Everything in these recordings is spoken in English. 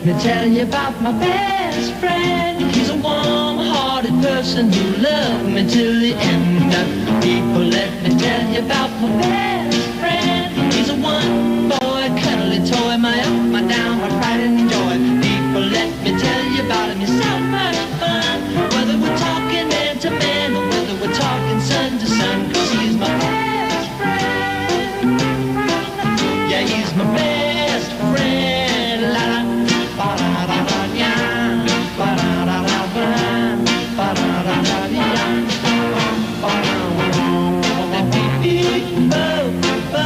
let me tell you about my best friend. He's a warm-hearted person who loved me till the end. People, let me tell you about my best friend. He's a one-boy, cuddly toy, my up, my down, my pride and joy. People, let me tell you about him. He's so much fun. Whether we're talking man to man or whether we're talking sun to sun, 'cause he's my best friend. Yeah, he's my best friend. La la, ba da da da ya, ba da da da ba, ba da da da ya, ba da da beep beep, bo bo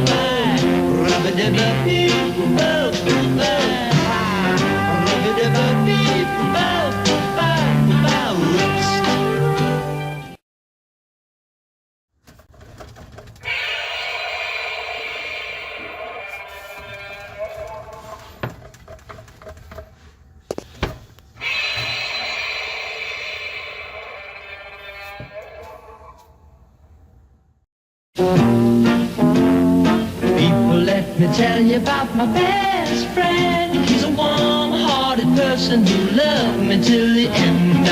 bye, rubba dubba beep, bo bye, rubba dubba beep, bo bye, bye, whoops. People, let me tell you about my best friend. He's a warm-hearted person who loved me till the end.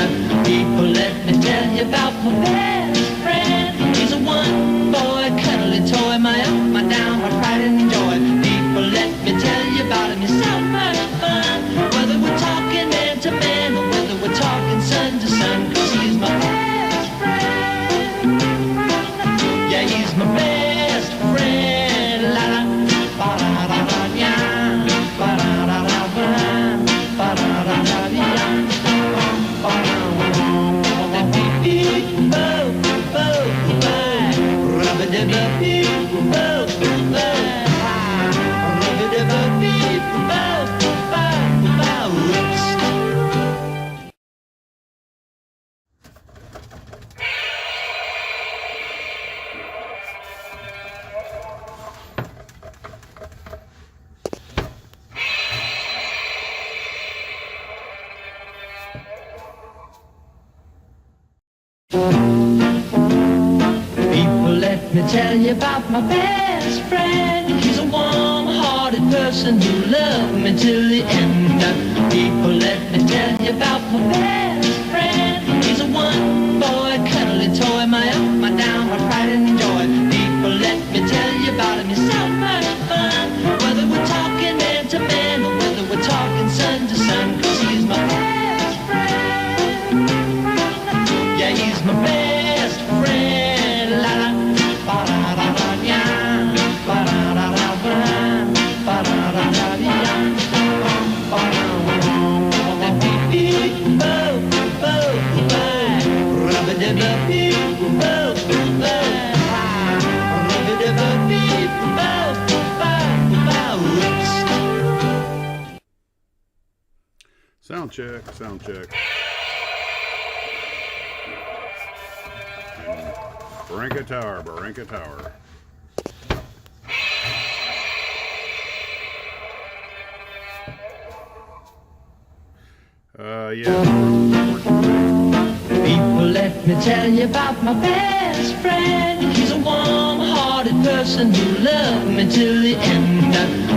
People, let me tell you about my best friend. He's a one-boy, cuddly toy, my up, my down, my pride and joy. People, let me tell you about him. He's so much fun. Whether we're talking man to man or whether we're talking sun to sun, 'cause he's my best friend. Yeah, he's my best friend. La la, ba da da da ya, ba da da da ba, ba da da da ya, ba da beep beep, bo bo bye, rubba dubba beep, bo bye, rubba dubba beep, bo bye, bye, whoops. People, let me tell you about my best friend. He's a warm-hearted person who loved me till the end. People, let me tell you about my best friend. He's a one-boy, cuddly toy, my up, my down, my pride and joy. People, let me tell you about him. He's so much fun. Whether we're talking man to man or whether we're talking sun to sun, 'cause he's my best friend. Yeah, he's my best friend. La la, ba da da da ya, ba da da da ba, ba da da da ya, ba da beep beep, bo bo bye, rubba dubba beep, bo bye, rubba dubba beep, bo bye, bye, whoops. Sound check, sound check. Barranca Tower, Barranca Tower. Yeah. People, let me tell you about my best friend. He's a warm-hearted person who loved me till the end.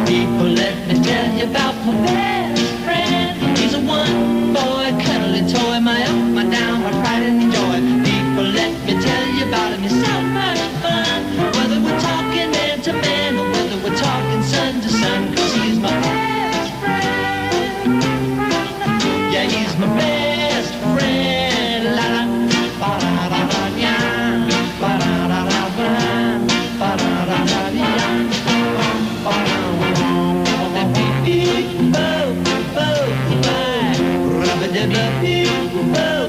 People, let me tell you about my best friend. He's a one-boy, cuddly toy, my up, my down, my pride and joy. People, let me tell you about him. He's so much fun. Whether we're talking man to man or whether we're talking sun to sun, 'cause he's my best friend. Yeah, he's my best friend. La la, ba da da da ya, ba da da da ba, ba da da da ya, ba da beep beep, bo bo bye, rubba dubba beep, bo bye,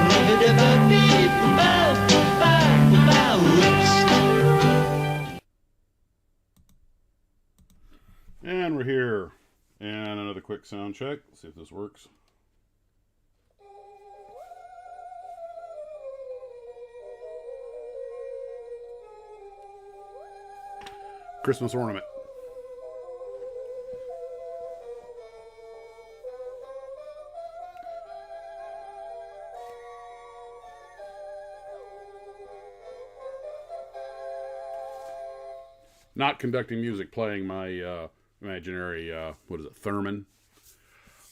rubba dubba beep, bo bye, bye, whoops. And we're here. And another quick sound check. Let's see if this works. Christmas ornament. Not conducting music, playing my imaginary, what is it, Thurman.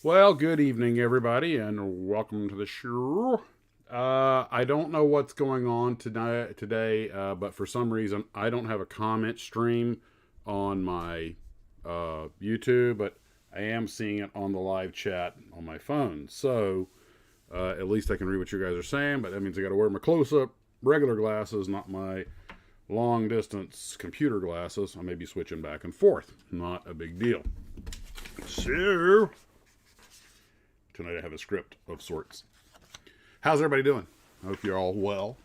Well, good evening, everybody, and welcome to the show. I don't know what's going on today, but for some reason, I don't have a comment stream on my YouTube, but I am seeing it on the live chat on my phone. So, at least I can read what you guys are saying, but that means I got to wear my close-up regular glasses, not my long-distance computer glasses. I may be switching back and forth. Not a big deal. So, tonight I have a script of sorts. How's everybody doing? I hope you're all well.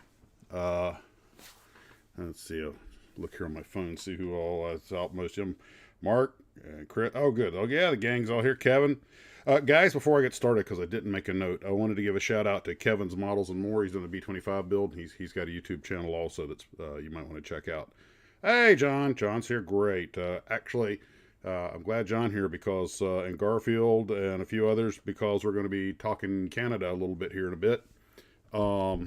Let's see. I'll look here on my phone, see who all is out. Most of them. Mark and Chris. Oh, good. Oh, yeah, the gang's all here. Kevin. Guys, before I get started, because I didn't make a note, I wanted to give a shout out to Kevin's Models and More. He's doing the B25 build. He's got a YouTube channel also that's you might want to check out. Hey, John. John's here. Great. Actually, I'm glad John here because and Garfield and a few others, because we're going to be talking Canada a little bit here in a bit. I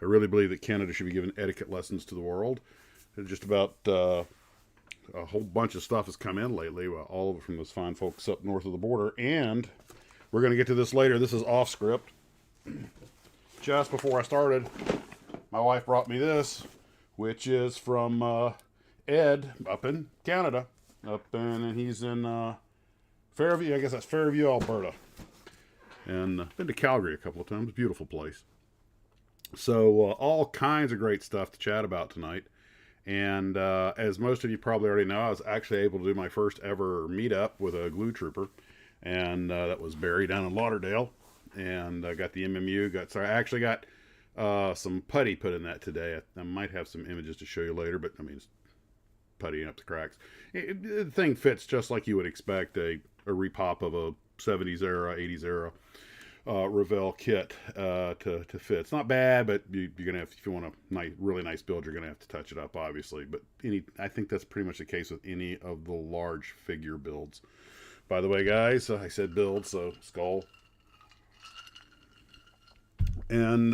really believe that Canada should be giving etiquette lessons to the world. Just about a whole bunch of stuff has come in lately, all of it from those fine folks up north of the border, and we're going to get to this later. This is off script. Just before I started, my wife brought me this, which is from Ed up in Canada, and he's in Fairview. I guess that's Fairview, Alberta, and been to Calgary a couple of times. Beautiful place. So all kinds of great stuff to chat about tonight. And as most of you probably already know, I was actually able to do my first ever meetup with a glue trooper, and that was Barry down in Lauderdale. And I got the MMU. I actually got some putty put in that today. I might have some images to show you later, but I mean, it's puttying up the cracks. The thing fits just like you would expect a repop of a 70s era, 80s era Revell kit to fit. It's not bad, but you're gonna have, if you want a really nice build, you're gonna have to touch it up, obviously. But I think that's pretty much the case with any of the large figure builds. By the way, guys, I said build, so skull. And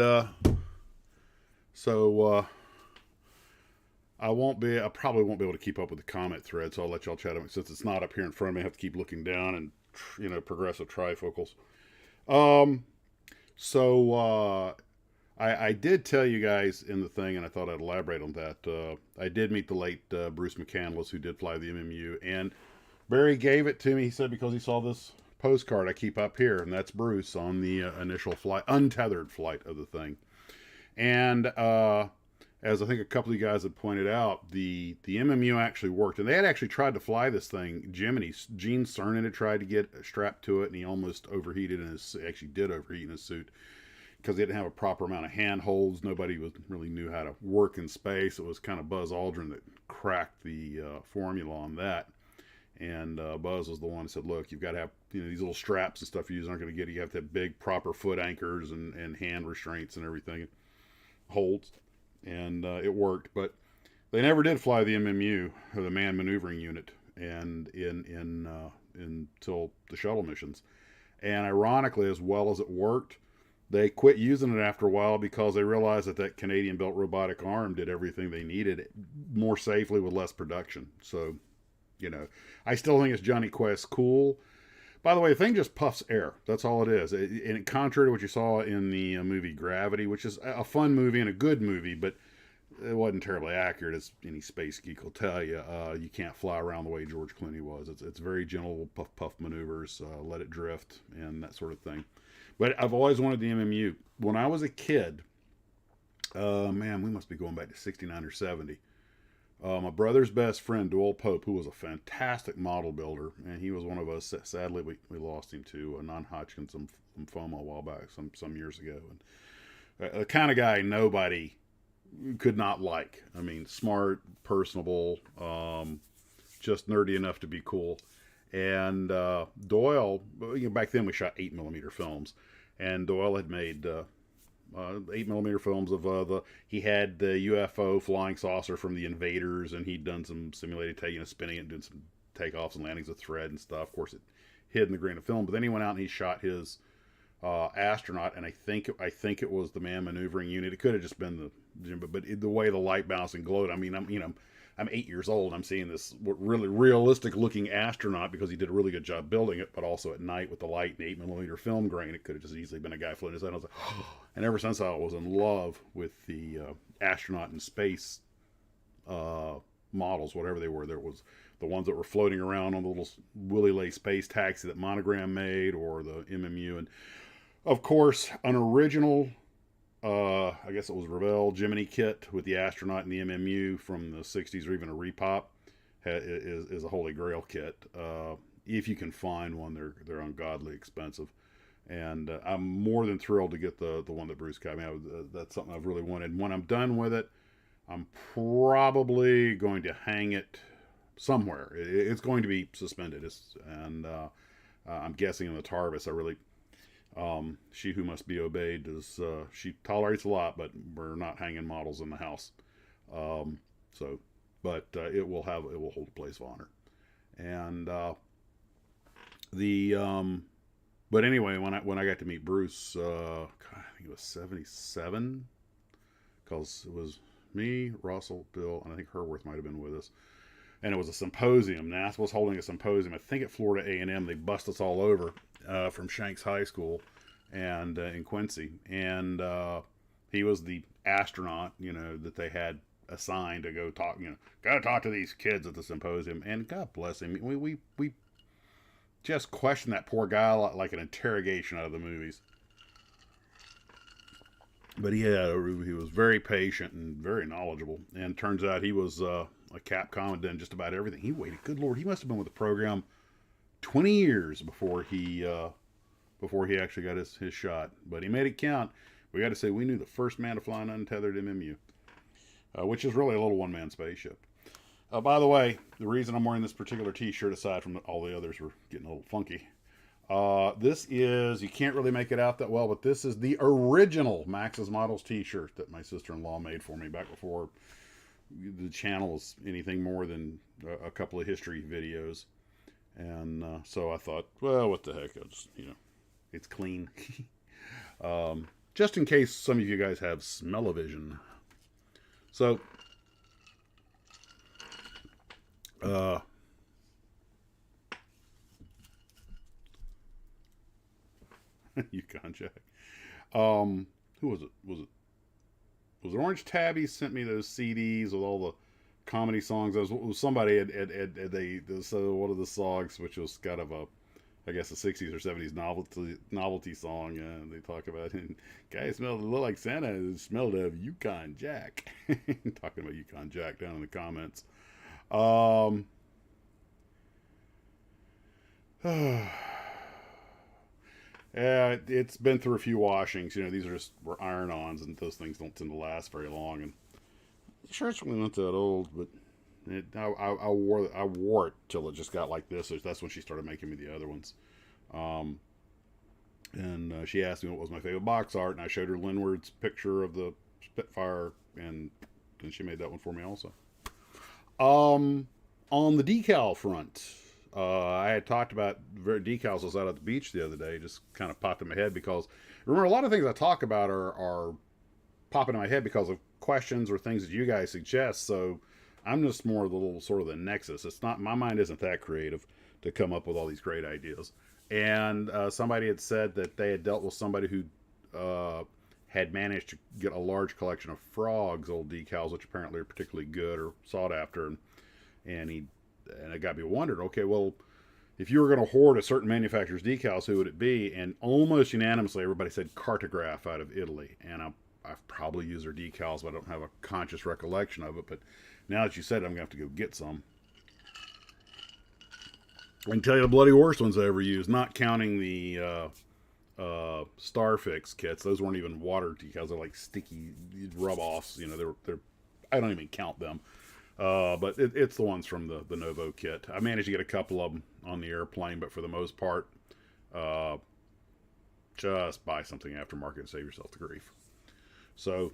so I probably won't be able to keep up with the comment thread, so I'll let y'all chat. Since it's not up here in front of me, I have to keep looking down and progressive trifocals. I did tell you guys in the thing, and I thought I'd elaborate on that. I did meet the late Bruce McCandless, who did fly the MMU, and Barry gave it to me, he said, because he saw this postcard I keep up here, and that's Bruce on the initial flight, untethered flight of the thing. And as I think a couple of you guys had pointed out, the MMU actually worked. And they had actually tried to fly this thing. Gene Cernan had tried to get strapped to it, and he almost overheated actually did overheat in his suit, because he didn't have a proper amount of handholds. Nobody really knew how to work in space. It was kind of Buzz Aldrin that cracked the formula on that. And Buzz was the one who said, look, you've got to have these little straps and stuff you use aren't going to get it. You have to have big, proper foot anchors and hand restraints and everything. Holds. And it worked, but they never did fly the MMU, or the Manned Maneuvering Unit, and until the shuttle missions. And ironically, as well as it worked, they quit using it after a while because they realized that Canadian-built robotic arm did everything they needed more safely with less production. So, I still think it's Johnny Quest cool. By the way, the thing just puffs air. That's all it is. And contrary to what you saw in the movie Gravity, which is a fun movie and a good movie, but it wasn't terribly accurate, as any space geek will tell you. You can't fly around the way George Clooney was. It's very gentle puff maneuvers, let it drift, and that sort of thing. But I've always wanted the MMU. When I was a kid, man, we must be going back to 69 or 70. My brother's best friend, Doyle Pope, who was a fantastic model builder, and he was one of us. Sadly, we lost him to non-Hodgkin's lymphoma a while back, some years ago. And the kind of guy nobody could not like. I mean, smart, personable, just nerdy enough to be cool. And Doyle, back then we shot 8mm films, and Doyle had made 8mm films of he had the UFO flying saucer from the Invaders, and he'd done some simulated spinning it and doing some takeoffs and landings of thread and stuff. Of course, it hid in the grain of film. But then he went out and he shot his astronaut, and I think it was the Manned Maneuvering Unit. It could have just been but the way the light bounced and glowed. I mean, I'm 8 years old. I'm seeing this really realistic looking astronaut because he did a really good job building it, but also at night with the light and 8mm film grain, it could have just easily been a guy floating his head. I was like, oh. And ever since I was in love with the astronaut in space models, whatever they were. There was the ones that were floating around on the little Willy Lay space taxi that Monogram made, or the MMU, and of course an original. I guess it was Revell Gemini kit with the astronaut and the MMU from the 60s, or even a repop, is a holy grail kit. If you can find one, they're ungodly expensive, and I'm more than thrilled to get the one that Bruce got me. That's something I've really wanted. And when I'm done with it, I'm probably going to hang it somewhere. It's going to be suspended, and I'm guessing in the TARDIS. I really. She who must be obeyed is, she tolerates a lot, but we're not hanging models in the house. But it will hold a place of honor. And, but anyway, when I got to meet Bruce, God, I think it was 77, because it was me, Russell, Bill, and I think Herworth might have been with us. And it was a symposium. NASA was holding a symposium, I think at Florida A&M. They bust us all over from Shanks High School and in Quincy. And he was the astronaut, that they had assigned to go talk, gotta talk to these kids at the symposium. And God bless him. We just questioned that poor guy like an interrogation out of the movies. But he was very patient and very knowledgeable. And turns out he was a Capcom and done just about everything. He waited, good Lord, he must have been with the program 20 years before he actually got his shot. But he made it count. We got to say, we knew the first man to fly an untethered MMU, which is really a little one-man spaceship. By the way, the reason I'm wearing this particular t-shirt, aside from all the others were getting a little funky, this is, you can't really make it out that well, but this is the original Maxsmodels t-shirt that my sister-in-law made for me back before the channel was anything more than a couple of history videos. And so I thought, well, what the heck, it's clean. Just in case some of you guys have smell-o-vision. So, Yukon Jack. Who was it? Was it Orange Tabby sent me those CDs with all the comedy songs? It was somebody so one of the songs, which was kind of I guess a 60s or 70s novelty song. They talk about it. Guy smelled a little like Santa. It smelled of Yukon Jack. Talking about Yukon Jack down in the comments. Yeah, it's been through a few washings. These were iron-ons, and those things don't tend to last very long. And the shirt's really not that old, but I wore it till it just got like this. So that's when she started making me the other ones. And she asked me what was my favorite box art, and I showed her Linward's picture of the Spitfire, and then she made that one for me also. On the decal front, I had talked about decals. I was out at the beach the other day, just kind of popped in my head because, remember, a lot of things I talk about are popping in my head because of questions or things that you guys suggest. So I'm just more of the little sort of the nexus. It's not, my mind isn't that creative to come up with all these great ideas. And somebody had said that they had dealt with somebody who had managed to get a large collection of Frog's old decals, which apparently are particularly good or sought after. And it got me wondering, okay, well, if you were going to hoard a certain manufacturer's decals, who would it be? And almost unanimously, everybody said Cartograph out of Italy. And I've probably used their decals, but I don't have a conscious recollection of it. But now that you said it, I'm going to have to go get some. I can tell you the bloody worst ones I ever used, not counting the Starfix kits. Those weren't even water decals. They're like sticky rub-offs. They're I don't even count them. But it's the ones from the Novo kit. I managed to get a couple of them on the airplane, but for the most part, just buy something aftermarket and save yourself the grief. So,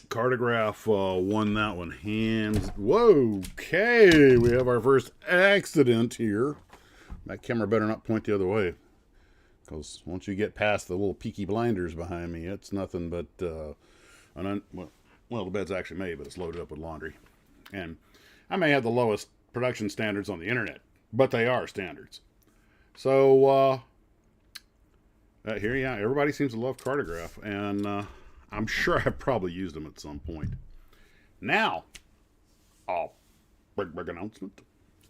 Cartograph won that one hands. Whoa, okay, we have our first accident here. That camera better not point the other way, because once you get past the little peaky blinders behind me, it's nothing but well, the bed's actually made, but it's loaded up with laundry. And I may have the lowest production standards on the internet, but they are standards. So here, yeah, everybody seems to love Cartograph, and I'm sure I've probably used them at some point. Now, big announcement.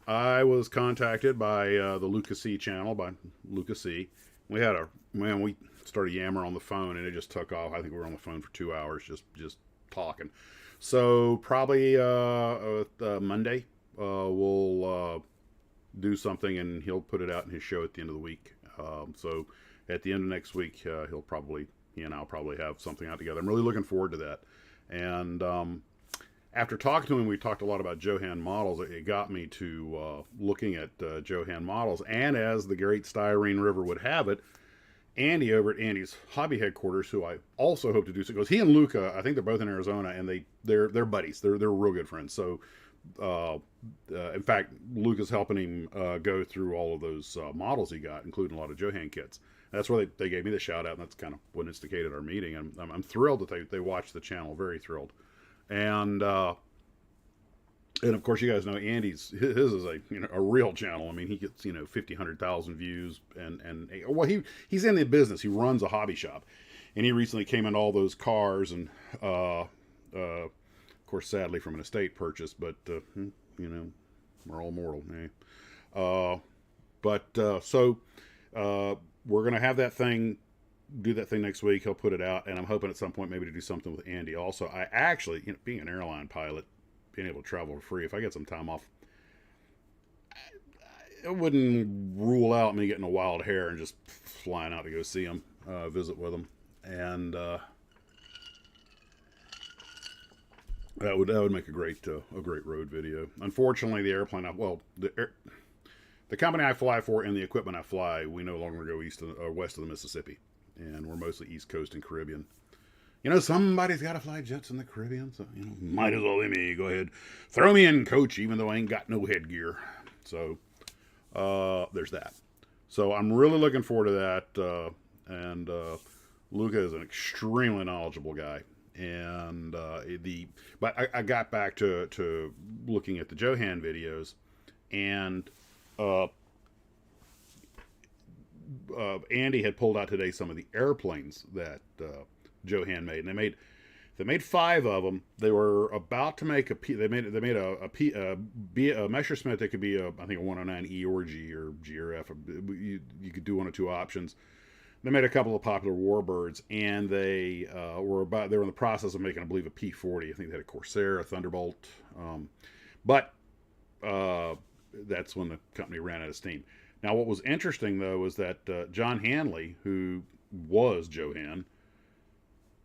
I was contacted by the Lucas C channel, by Lucas C. We started yammering on the phone, and it just took off. I think we were on the phone for 2 hours just talking. So probably Monday we'll do something, and he'll put it out in his show at the end of the week. So at the end of next week, he and I'll probably have something out together. I'm really looking forward to that. And after talking to him, we talked a lot about Johan models. It got me to looking at Johan models. And as the great Styrene River would have it, Andy over at Andy's hobby headquarters, who I also hope to do so, because he and Luca, I think they're both in Arizona, and they're buddies. They're real good friends. So, in fact, Luca's helping him go through all of those models he got, including a lot of Johan kits. That's where they gave me the shout out, and that's kind of what instigated our meeting. I'm thrilled that they watched the channel. Very thrilled. And of course, you guys know Andy's his is a real channel. I mean, he gets 50, 100,000 views, and well, he's in the business. He runs a hobby shop, and he recently came into all those cars, and of course, sadly from an estate purchase, but we're all mortal, eh? So we're gonna have that thing. Do that thing next week. He'll put it out, and I'm hoping at some point maybe to do something with Andy also. I actually, being an airline pilot, being able to travel for free, if I get some time off, I wouldn't rule out me getting a wild hair and just flying out to go see him, visit with him, and that would make a great road video. Unfortunately, the airplane, the company I fly for and the equipment I fly, we no longer go west of the Mississippi. And we're mostly East Coast and Caribbean. Somebody's got to fly jets in the Caribbean, so might as well be me. Go ahead, throw me in, coach, even though I ain't got no headgear. So there's that. So I'm really looking forward to that. And Luca is an extremely knowledgeable guy. And but I got back to looking at the Johan videos, and Andy had pulled out today some of the airplanes that Johan made, and they made 5 of them. They were about to make they made a Messerschmitt that could be I think a 109E or G or G or F. You could do one or two options. They made a couple of popular warbirds, and they were in the process of making, I believe, a P-40. I think they had a Corsair, a Thunderbolt, but that's when the company ran out of steam. Now, what was interesting, though, was that John Hanley, who was Johan,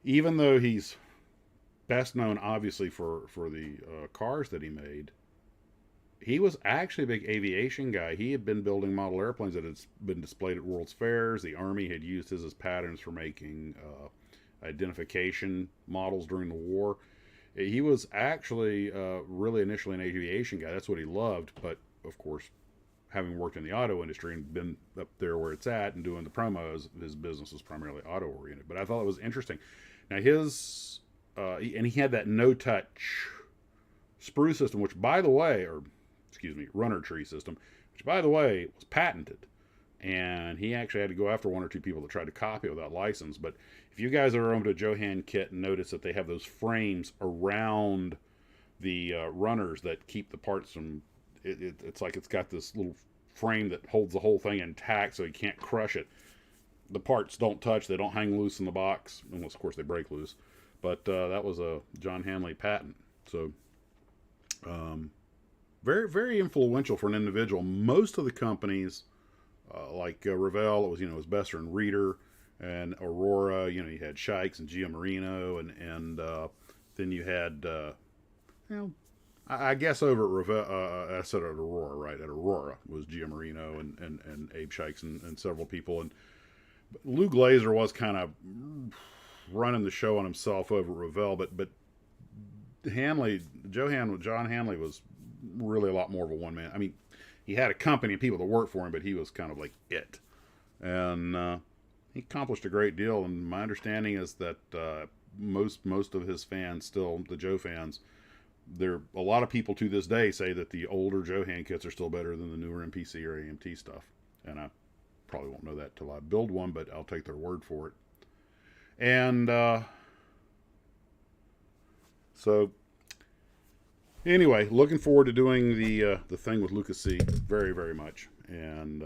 even though he's best known, obviously, for the cars that he made, he was actually a big aviation guy. He had been building model airplanes that had been displayed at World's Fairs. The Army had used his as patterns for making identification models during the war. He was actually really initially an aviation guy. That's what he loved, but, of course, having worked in the auto industry and been up there where it's at and doing the promos, his business was primarily auto-oriented. But I thought it was interesting. Now, and he had that no-touch sprue system, which, by the way, runner tree system, which, by the way, was patented. And he actually had to go after one or two people that tried to copy it without license. But if you guys are owned a Johan kit and notice that they have those frames around the runners that keep the parts from... It's like it's got this little frame that holds the whole thing intact so you can't crush it. The parts don't touch. They don't hang loose in the box, unless, of course, they break loose. But that was a John Hanley patent. So very, very influential for an individual. Most of the companies, like Revell, it was Besser and Reeder, and Aurora. You had Shikes and Gio Marino, and then you had I guess over at Revell, I said at Aurora, right? At Aurora was Gio Marino and Abe Shikes and several people. And Lou Glazer was kind of running the show on himself over at Revell, but John Hanley was really a lot more of a one-man. I mean, he had a company and people that worked for him, but he was kind of like it. And he accomplished a great deal. And my understanding is that most of his fans, still the Joe fans, there a lot of people to this day say that the older Johan kits are still better than the newer MPC or AMT stuff, and I probably won't know that till I build one, but I'll take their word for it. And so anyway, looking forward to doing the thing with Lucas C very, very much, and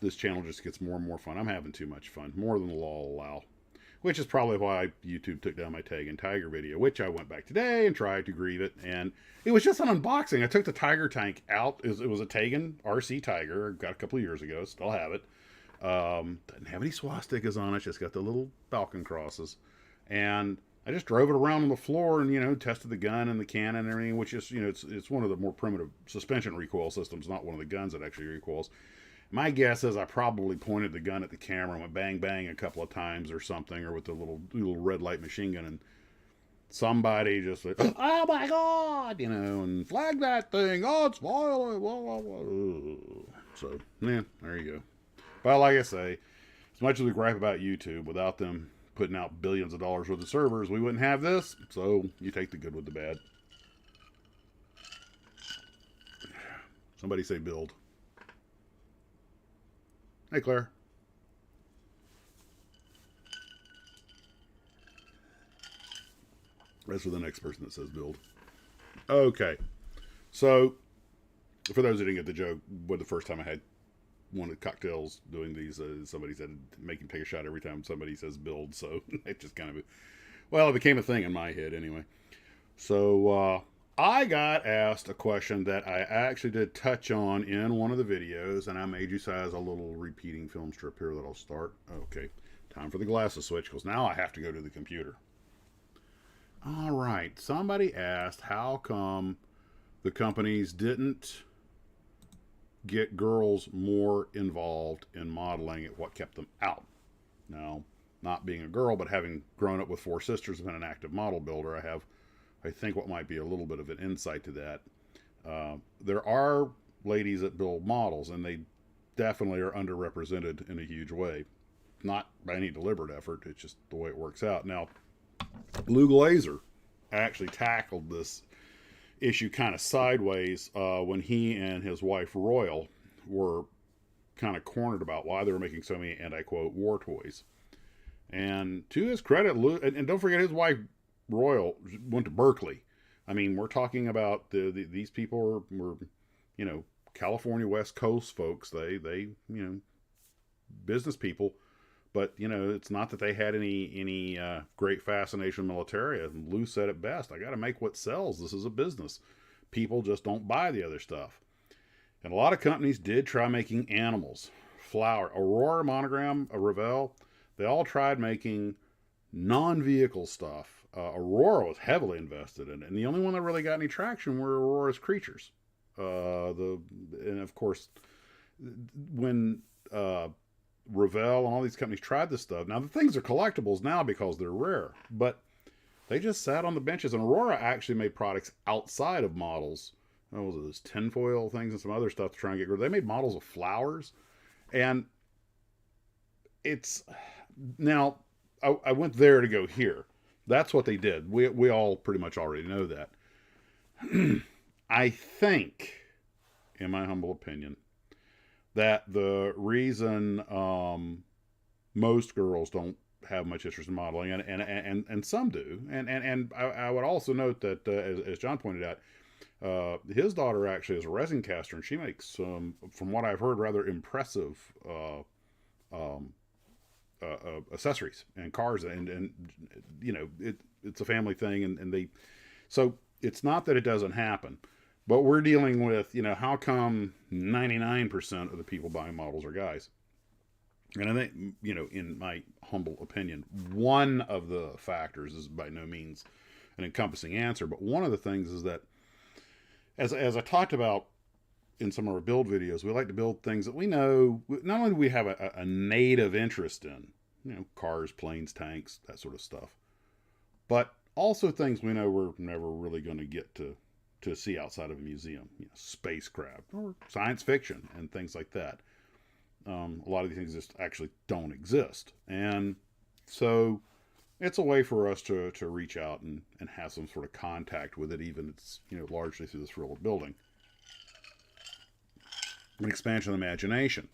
this channel just gets more and more fun. I'm having too much fun, more than the law will allow, which is probably why YouTube took down my Tag and Tiger video, which I went back today and tried to grieve it, and it was just an unboxing. I took the Tiger tank out. It was a Tegan RC Tiger, got a couple of years ago, still have it. Doesn't have any swastikas on it, just got the little Falcon crosses, and I just drove it around on the floor and, you know, tested the gun and the cannon and everything, which is, you know, it's one of the more primitive suspension recoil systems, not one of the guns that actually recoils. My guess is I probably pointed the gun at the camera and went bang, bang a couple of times or something, or with the little red light machine gun, and somebody just said, oh my God, you know, and flag that thing. Oh, it's violent. Blah, blah, blah. So, yeah, there you go. But like I say, as much as we gripe about YouTube, without them putting out billions of dollars worth of servers, we wouldn't have this. So you take the good with the bad. Somebody say build. Hey, Claire. That's for the next person that says build. Okay. So, for those who didn't get the joke, the first time I had one of the cocktails doing these, somebody said make him take a shot every time somebody says build. So, it just kind of, well, it became a thing in my head anyway. So, I got asked a question that I actually did touch on in one of the videos, and I made you size a little repeating film strip here that I'll start. Okay, time for the glasses switch, because now I have to go to the computer. All right, somebody asked how come the companies didn't get girls more involved in modeling at what kept them out. Now, not being a girl, but having grown up with 4 sisters and been an active model builder, I have, I think, what might be a little bit of an insight to that. There are ladies that build models, and they definitely are underrepresented in a huge way. Not by any deliberate effort, it's just the way it works out. Now, Lou Glazer actually tackled this issue kind of sideways when he and his wife Royal were kind of cornered about why they were making so many, and I quote, war toys. And to his credit, Lou, and don't forget his wife Royal went to Berkeley. I mean, we're talking about these people were, you know, California West Coast folks. They you know, business people, but you know, it's not that they had any great fascination with military. And Lou said it best: "I got to make what sells. This is a business. People just don't buy the other stuff." And a lot of companies did try making animals, flower, Aurora Monogram, a Revell. They all tried making non-vehicle stuff. Aurora was heavily invested in it, and the only one that really got any traction were Aurora's creatures. And of course, when Revell and all these companies tried this stuff, now the things are collectibles now because they're rare, but they just sat on the benches. And Aurora actually made products outside of models. What was it, those tinfoil things and some other stuff to try and get rid of. They made models of flowers, and it's now I went there to go here. That's what they did. We all pretty much already know that. I think, in my humble opinion, that the reason most girls don't have much interest in modeling, and some do, and I would also note that as John pointed out, his daughter actually is a resin caster, and she makes some, from what I've heard, rather impressive accessories and cars, and you know, it's a family thing, and they, so it's not that it doesn't happen, but we're dealing with, you know, how come 99% of the people buying models are guys? And I think, you know, in my humble opinion, one of the factors is by no means an encompassing answer, but one of the things is that, as I talked about in some of our build videos, we like to build things that we know, not only do we have a native interest in, you know, cars, planes, tanks, that sort of stuff, but also things we know we're never really going to get to see outside of a museum, you know, spacecraft or science fiction and things like that. A lot of these things just actually don't exist. And so it's a way for us to reach out and have some sort of contact with it, even it's, you know, largely through this real building. An expansion of the imagination.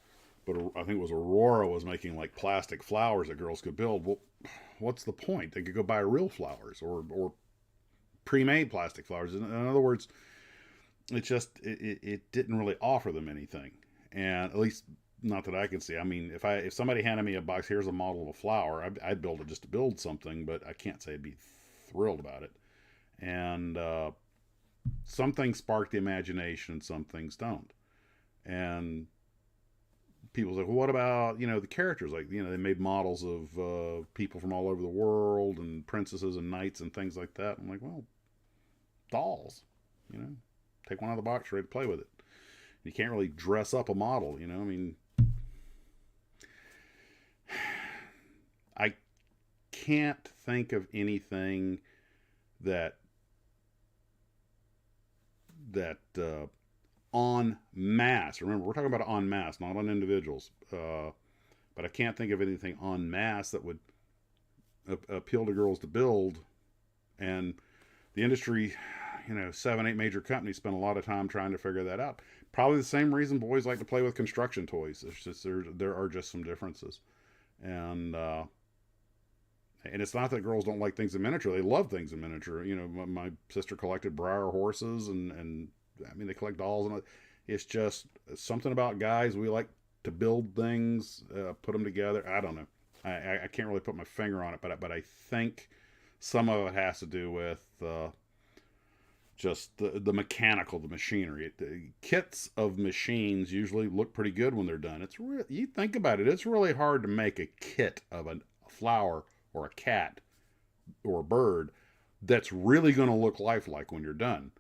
But I think it was Aurora was making like plastic flowers that girls could build. Well, what's the point? They could go buy real flowers or pre-made plastic flowers. In other words, it didn't really offer them anything, and at least not that I can see. I mean, if somebody handed me a box, here's a model of a flower, I'd build it just to build something, but I can't say I'd be thrilled about it. And some things spark the imagination, and some things don't. And people say, well, what about, you know, the characters? Like, you know, they made models of people from all over the world and princesses and knights and things like that. I'm like, well, dolls, you know, take one out of the box, ready to play with it. You can't really dress up a model, you know. I mean, I can't think of anything that en masse. Remember, we're talking about en masse, not on individuals. But I can't think of anything en masse that would appeal to girls to build. And the industry, you know, 7-8 major companies spend a lot of time trying to figure that out. Probably the same reason boys like to play with construction toys. It's just there are just some differences. And it's not that girls don't like things in miniature. They love things in miniature. You know, my sister collected Breyer horses, and I mean, they collect dolls. And it's just something about guys. We like to build things, put them together. I don't know. I can't really put my finger on it, but I think some of it has to do with just the mechanical, the machinery. The kits of machines usually look pretty good when they're done. You think about it, it's really hard to make a kit of a flower or a cat or a bird that's really going to look lifelike when you're done.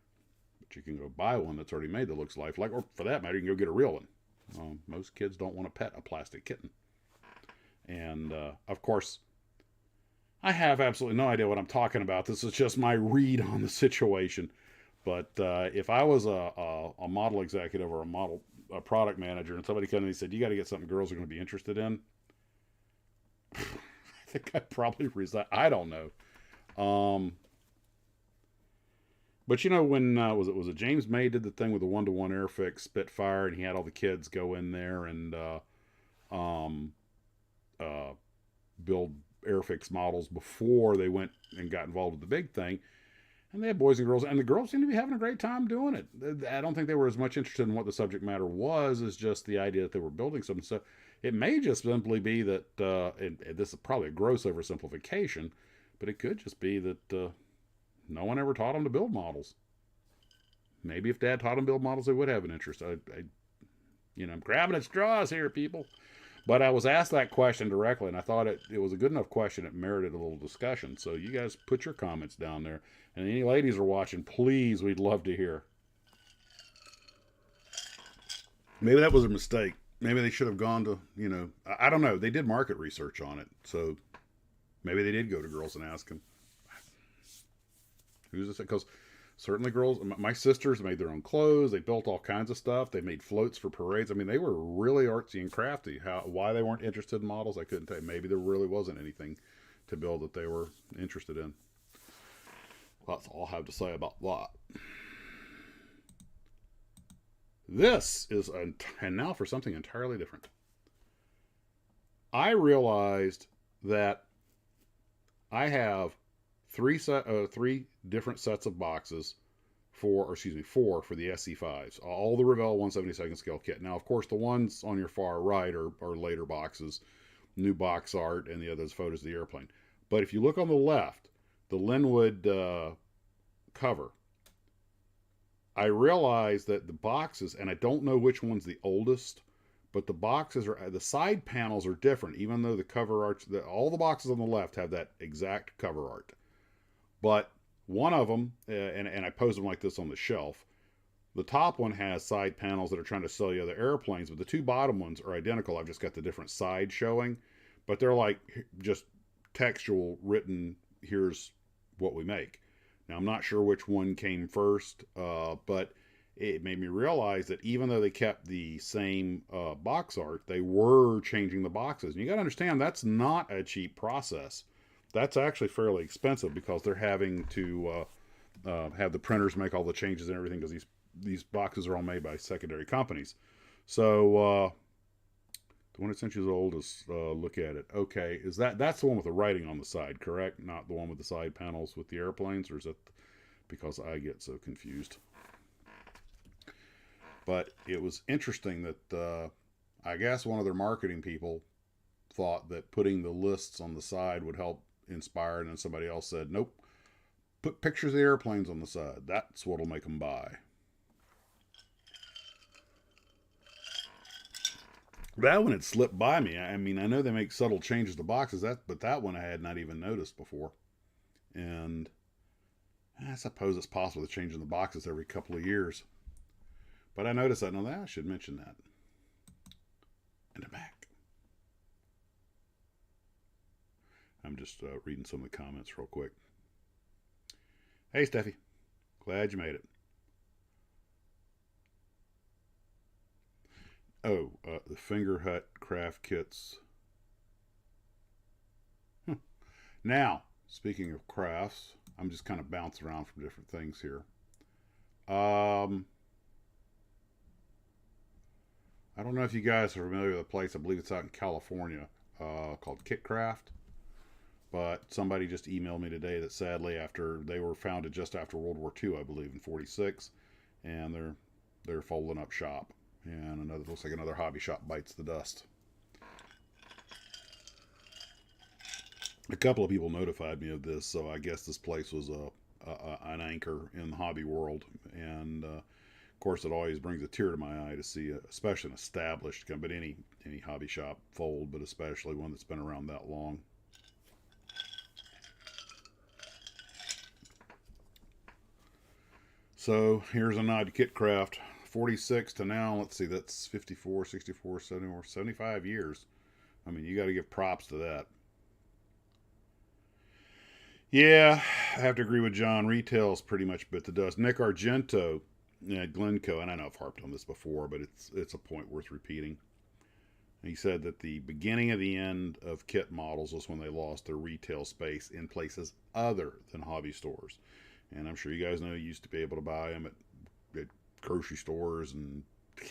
But you can go buy one that's already made that looks lifelike, or for that matter, you can go get a real one. Most kids don't want to pet a plastic kitten. And of course, I have absolutely no idea what I'm talking about. This is just my read on the situation. But if I was a model executive or a product manager, and somebody came to me and said, you got to get something girls are going to be interested in, I think I'd probably resign. I don't know. But you know, when was it James May did the thing with the 1-to-1 Airfix Spitfire, and he had all the kids go in there and build Airfix models before they went and got involved with the big thing. And they had boys and girls, and the girls seemed to be having a great time doing it. I don't think they were as much interested in what the subject matter was as just the idea that they were building something. So it may just simply be that, and this is probably a gross oversimplification, but it could just be that no one ever taught them to build models. Maybe if Dad taught them to build models, they would have an interest. I'm grabbing at straws here, people. But I was asked that question directly, and I thought it was a good enough question. It merited a little discussion. So you guys put your comments down there. And any ladies are watching, please, we'd love to hear. Maybe that was a mistake. Maybe they should have gone to, you know, I don't know. They did market research on it. So maybe they did go to girls and ask them. Who's this? Because certainly girls, my sisters made their own clothes. They built all kinds of stuff. They made floats for parades. I mean, they were really artsy and crafty. Why they weren't interested in models, I couldn't tell you. Maybe there really wasn't anything to build that they were interested in. That's all I have to say about that. This is, and now for something entirely different. I realized that I have three different sets of boxes four for the SC5s. All the Revell 1/72 scale kit. Now, of course, the ones on your far right are later boxes, new box art, and the others photos of the airplane. But if you look on the left, the Linwood cover, I realized that the boxes, and I don't know which one's the oldest, but the boxes the side panels are different, even though the cover art, all the boxes on the left have that exact cover art. But one of them, and I posed them like this on the shelf, the top one has side panels that are trying to sell you other airplanes, but the two bottom ones are identical. I've just got the different side showing, but they're like just textual written, here's what we make. Now, I'm not sure which one came first, but it made me realize that even though they kept the same box art, they were changing the boxes. And you got to understand, that's not a cheap process. that's actually fairly expensive because they're having to have the printers make all the changes and everything because these boxes are all made by secondary companies. So the one that's inches old is look at it. Okay, is that's the one with the writing on the side, correct? Not the one with the side panels with the airplanes, or is that because I get so confused? But it was interesting that I guess one of their marketing people thought that putting the lists on the side would help inspire, and then somebody else said, nope, put pictures of the airplanes on the side. That's what'll make them buy. That one had slipped by me. I mean, I know they make subtle changes to boxes, but that one I had not even noticed before. And I suppose it's possible to change in the boxes every couple of years. But I noticed that, and I should mention that. And I'm back. I'm just reading some of the comments real quick. Hey, Steffi. Glad you made it. Oh, the Finger Hut craft kits. Now, speaking of crafts, I'm just kind of bouncing around from different things here. I don't know if you guys are familiar with a place, I believe it's out in California, called Kitcraft. But somebody just emailed me today that sadly, after they were founded just after World War II, I believe, in '46, and they're folding up shop. And another looks like another hobby shop bites the dust. A couple of people notified me of this, so I guess this place was an anchor in the hobby world. And of course, it always brings a tear to my eye to see, especially an established company, any hobby shop fold, but especially one that's been around that long. So here's a nod to Kitcraft. 46 to now, let's see, that's 54, 64, 74, 75 years. I mean, you got to give props to that. Yeah, I have to agree with John. Retail's pretty much bit the dust. Nick Argento at Glencoe, and I know I've harped on this before, but it's a point worth repeating. He said that the beginning of the end of kit models was when they lost their retail space in places other than hobby stores. And I'm sure you guys know you used to be able to buy them at grocery stores, and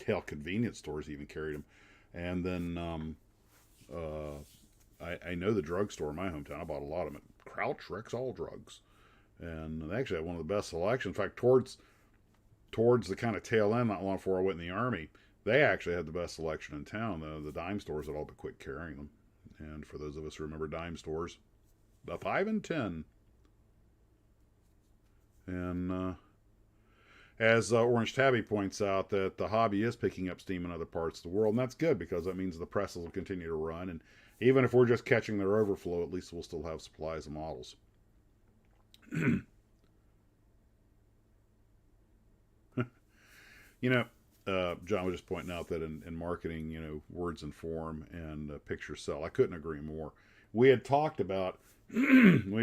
hell, convenience stores even carried them. And then I know the drugstore in my hometown, I bought a lot of them at Crouch Rexall Drugs, and they actually had one of the best selections. In fact, towards the kind of tail end, not long before I went in the Army, they actually had the best selection in town. The dime stores had all but quit carrying them. And for those of us who remember dime stores, the 5 and 10. And as Orange Tabby points out, that the hobby is picking up steam in other parts of the world, and that's good because that means the presses will continue to run, and even if we're just catching their overflow, at least we'll still have supplies of models. John was just pointing out that in marketing, words inform and pictures sell. I couldn't agree more. We had talked about briefly,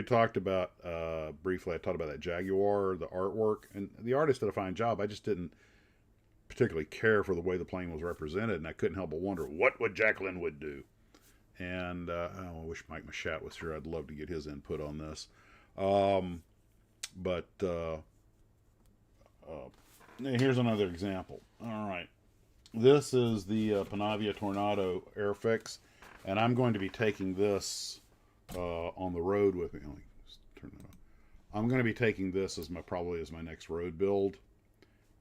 I talked about that Jaguar, the artwork, and the artist did a fine job. I just didn't particularly care for the way the plane was represented, and I couldn't help but wonder what would Jacqueline would do. And I wish Mike Machat was here. I'd love to get his input on this. Here's another example. All right. This is the Panavia Tornado Airfix, and I'm going to be taking this on the road with me. Let me just turn that on. I'm going to be taking this as probably as my next road build.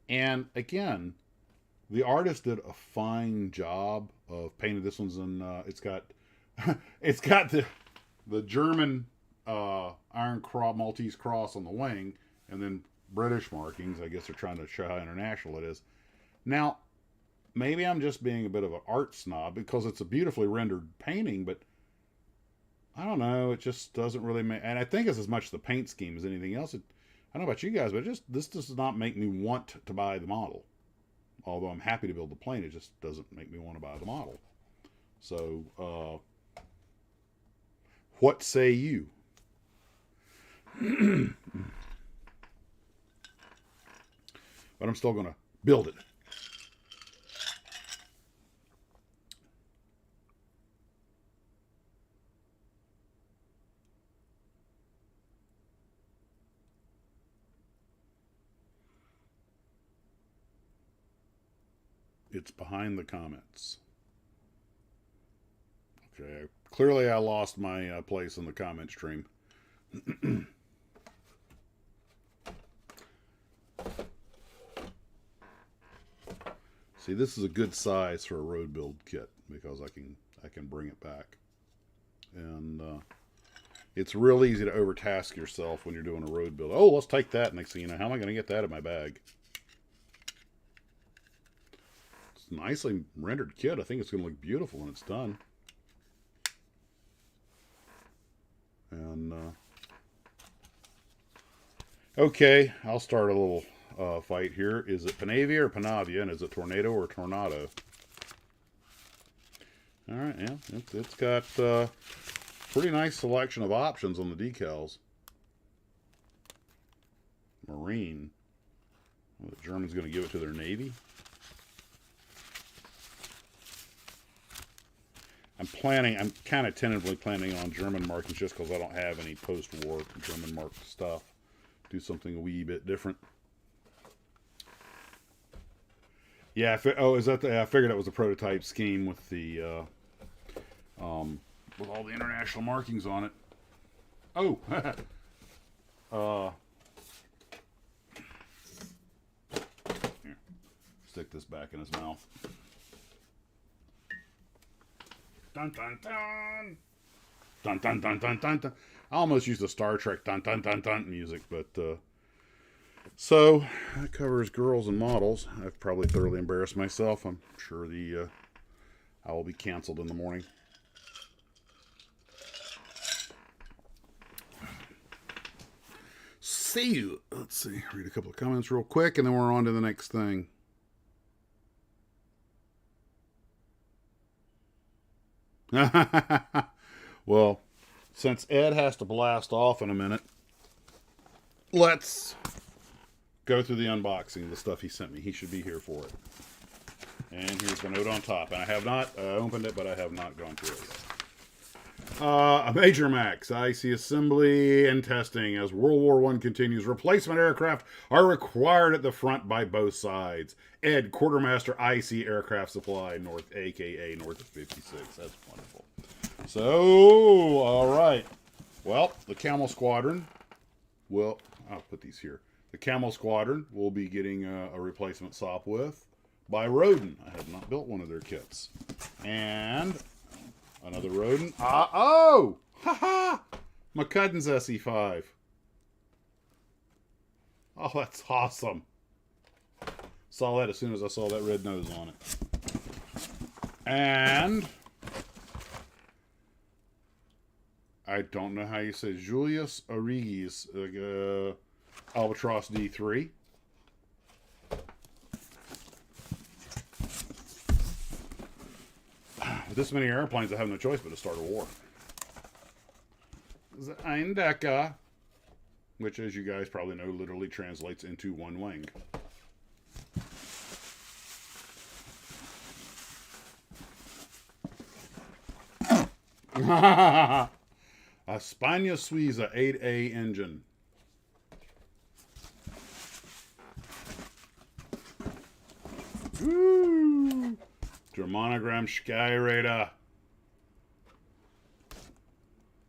And again, the artist did a fine job of painting. This one's in. It's got the German Iron Cross Maltese cross on the wing, and then British markings. I guess they're trying to show how international it is. Now, maybe I'm just being a bit of an art snob because it's a beautifully rendered painting, but I don't know. It just doesn't really make. And I think it's as much the paint scheme as anything else. I don't know about you guys, but this does not make me want to buy the model. Although I'm happy to build the plane, it just doesn't make me want to buy the model. So, what say you? But I'm still going to build it. It's behind the comments. Okay, clearly I lost my place in the comment stream. See, this is a good size for a road build kit because I can bring it back, and it's real easy to overtask yourself when you're doing a road build. Oh, let's take that. Next thing you know, how am I going to get that in my bag? It's a nicely rendered kit. I think it's going to look beautiful when it's done. And okay, I'll start a little fight here. Is it Panavia or Panavia, and is it Tornado or Tornado? All right, yeah, it's got pretty nice selection of options on the decals. Marine. Well, the Germans going to give it to their Navy. I'm kind of tentatively planning on German markings just because I don't have any post-war German marked stuff. Do something a wee bit different. Yeah, I figured it was a prototype scheme with the with all the international markings on it. Oh, here, stick this back in his mouth. Dun dun dun, dun dun dun dun dun dun. I almost used the Star Trek dun dun dun dun music, but so that covers girls and models. I've probably thoroughly embarrassed myself. I'm sure I will be canceled in the morning. See you. Let's see. Read a couple of comments real quick, and then we're on to the next thing. Well, since Ed has to blast off in a minute, let's go through the unboxing of the stuff he sent me. He should be here for it. And here's the note on top. And I have not opened it, but I have not gone through it yet. A Major Max, IC assembly and testing. As World War I continues, replacement aircraft are required at the front by both sides. Ed, Quartermaster IC Aircraft Supply, North, aka North of 56. That's wonderful. So, all right. Well, the Camel Squadron will, I'll put these here. The Camel Squadron will be getting a replacement SOP with by Rodin. I have not built one of their kits. And another Rodin. Oh! Ha-ha! McCudden's SE5. Oh, that's awesome. Saw that as soon as I saw that red nose on it. And I don't know how you say Julius Arrighi's Albatross D3. With this many airplanes, I have no choice but to start a war. The Eindecke, which, as you guys probably know, literally translates into one wing. A Spagna Suiza 8A engine. Woo! Monogram Skyraider.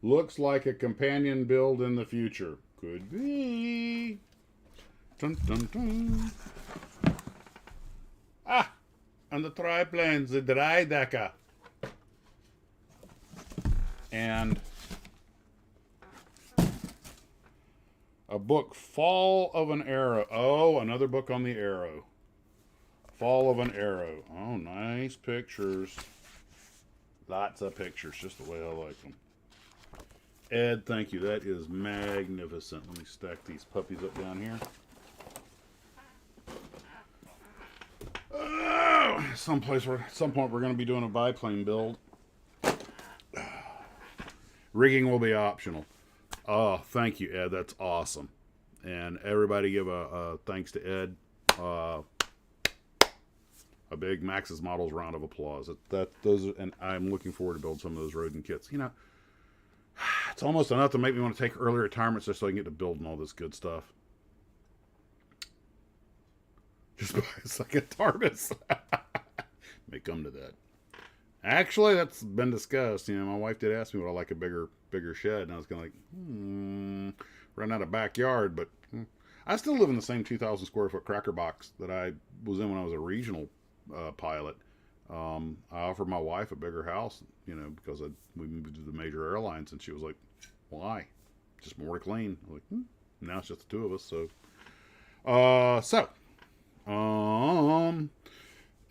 Looks like a companion build in the future. Could be. Dun, dun, dun. Ah! And the triplanes, the Dreidecker. And a book, Fall of an Arrow. Oh, another book on the Arrow. Fall of an Arrow. Oh, nice pictures. Lots of pictures, just the way I like them. Ed, thank you. That is magnificent. Let me stack these puppies up down here. Oh, at some point we're going to be doing a biplane build. Rigging will be optional. Oh, thank you, Ed. That's awesome. And everybody give a thanks to Ed. A big Maxsmodels round of applause. And I'm looking forward to build some of those Rodin kits. You know, it's almost enough to make me want to take early retirements just so I can get to building all this good stuff. Just buy a second TARDIS. may come to that. Actually, that's been discussed. You know, my wife did ask me would I like a bigger shed, and I was kind of like, run out of backyard, but I still live in the same 2,000 square foot cracker box that I was in when I was a regional pilot. I offered my wife a bigger house, you know, because we moved to the major airlines, and she was like, "Why? Just more to clean." I'm like, now it's just the two of us.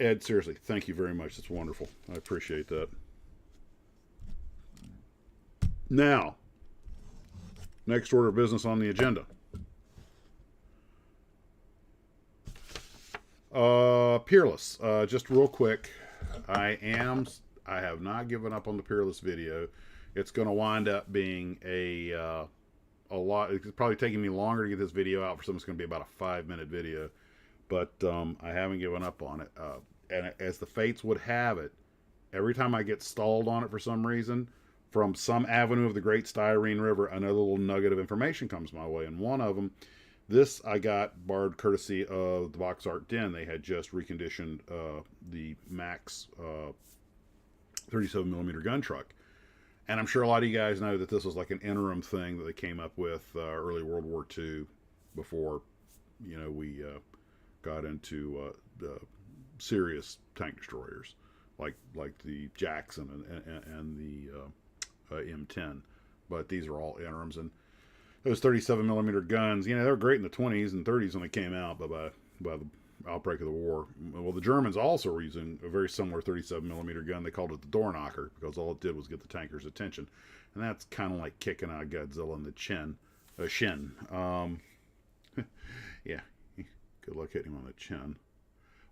Ed, seriously, thank you very much. That's wonderful. I appreciate that. Now, next order of business on the agenda. Peerless. Just real quick, I have not given up on the Peerless video. It's going to wind up being a lot. It's probably taking me longer to get this video out for something that's going to be about a 5-minute video, but I haven't given up on it. And as the fates would have it, every time I get stalled on it for some reason, from some avenue of the Great Styrene River, another little nugget of information comes my way, and one of them, this I got borrowed courtesy of the Box Art Den. They had just reconditioned the Max 37mm gun truck. And I'm sure a lot of you guys know that this was like an interim thing that they came up with early World War II, before, you know, we got into the serious tank destroyers like the Jackson and the M10. But these are all interims, and those 37mm guns, you know, they were great in the 20s and 30s when they came out, but by the outbreak of the war, well, the Germans also were using a very similar 37mm gun. They called it the door knocker, because all it did was get the tankers' attention, and that's kind of like kicking out Godzilla in the shin. Yeah, good luck hitting him on the chin.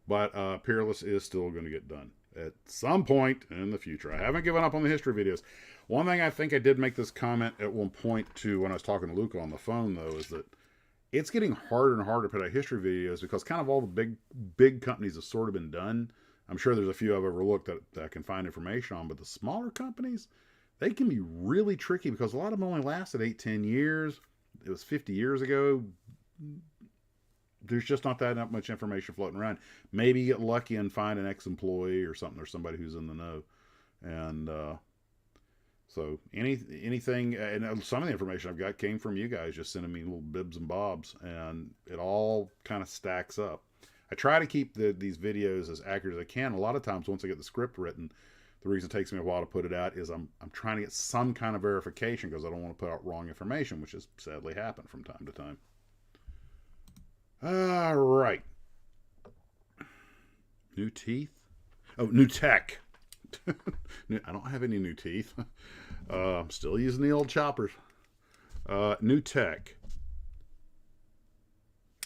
But Peerless is still going to get done at some point in the future. I haven't given up on the history videos. One thing I think I did make this comment at one point to when I was talking to Luca on the phone, though, is that it's getting harder and harder to put out history videos, because kind of all the big companies have sort of been done. I'm sure there's a few I've overlooked that I can find information on, but the smaller companies, they can be really tricky, because a lot of them only lasted 8-10 years. It was 50 years ago. There's just not that much information floating around. Maybe you get lucky and find an ex-employee or something, or somebody who's in the know. And so anything, and some of the information I've got came from you guys just sending me little bibs and bobs, and it all kind of stacks up. I try to keep these videos as accurate as I can. A lot of times, once I get the script written, the reason it takes me a while to put it out is I'm trying to get some kind of verification, because I don't want to put out wrong information, which has sadly happened from time to time. All right. New teeth? Oh, new tech. I don't have any new teeth. I'm still using the old choppers. New tech.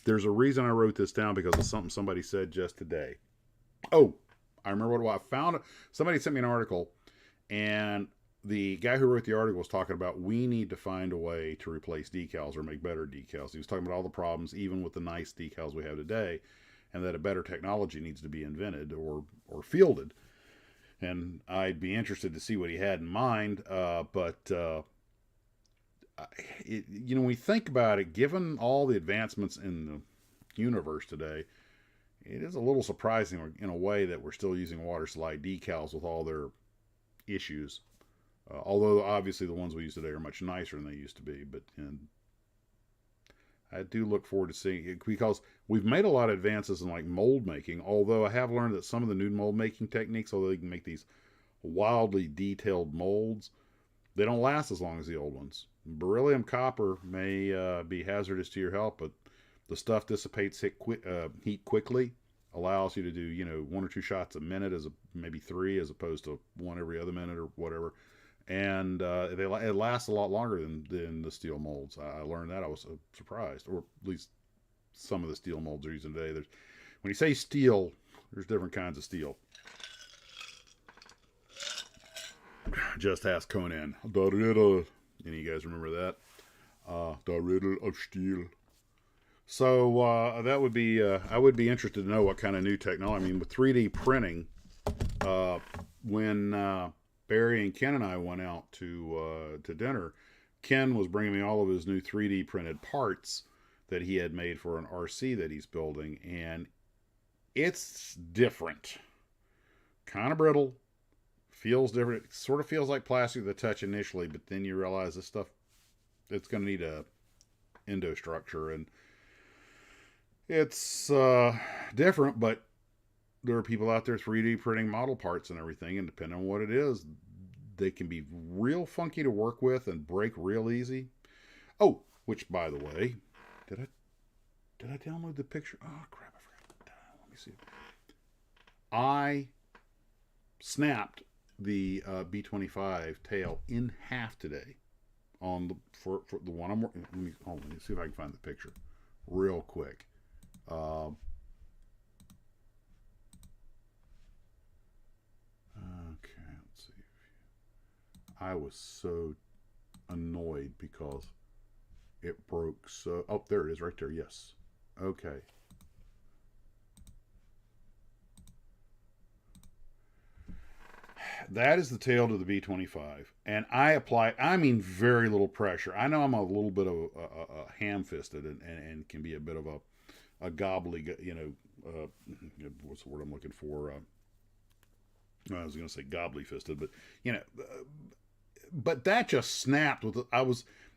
There's a reason I wrote this down, because of something somebody said just today. Oh, I remember what I found. Somebody sent me an article, and the guy who wrote the article was talking about we need to find a way to replace decals or make better decals. He was talking about all the problems, even with the nice decals we have today, and that a better technology needs to be invented or fielded. And I'd be interested to see what he had in mind. But you know, when we think about it, given all the advancements in the universe today, it is a little surprising in a way that we're still using water slide decals with all their issues. Although obviously the ones we use today are much nicer than they used to be, but I do look forward to seeing it, because we've made a lot of advances in like mold making. Although I have learned that some of the new mold making techniques, although they can make these wildly detailed molds, they don't last as long as the old ones. Beryllium copper may be hazardous to your health, but the stuff dissipates heat quickly, allows you to do, you know, 1 or 2 shots a minute, maybe 3, as opposed to 1 every other minute or whatever. And it lasts a lot longer than the steel molds. I learned that. I was surprised, or at least some of the steel molds are using today. When you say steel, there's different kinds of steel. Just ask Conan. The riddle. Any of you guys remember that? The riddle of steel. So that would be. I would be interested to know what kind of new technology. I mean, with 3D printing, when Barry and Ken and I went out to dinner, Ken was bringing me all of his new 3D printed parts that he had made for an RC that he's building, and it's different. kind of brittle, feels different. It sort of feels like plastic to the touch initially, but then you realize this stuff, it's going to need a endo structure, and it's different, but there are people out there 3D printing model parts and everything, and depending on what it is, they can be real funky to work with and break real easy. Oh, which, by the way, did I download the picture? Oh crap, I forgot. Let me see. I snapped the B25 tail in half today on the for the one I'm. Let me see if I can find the picture real quick. Okay, let's see. I was so annoyed because it broke so. Oh, there it is, right there. Yes. Okay. That is the tail to the B25, and I apply. I mean, very little pressure. I know I'm a little bit of a ham-fisted and can be a bit of a gobbly. What's the word I'm looking for? I was going to say gobbly-fisted, but but that just snapped with.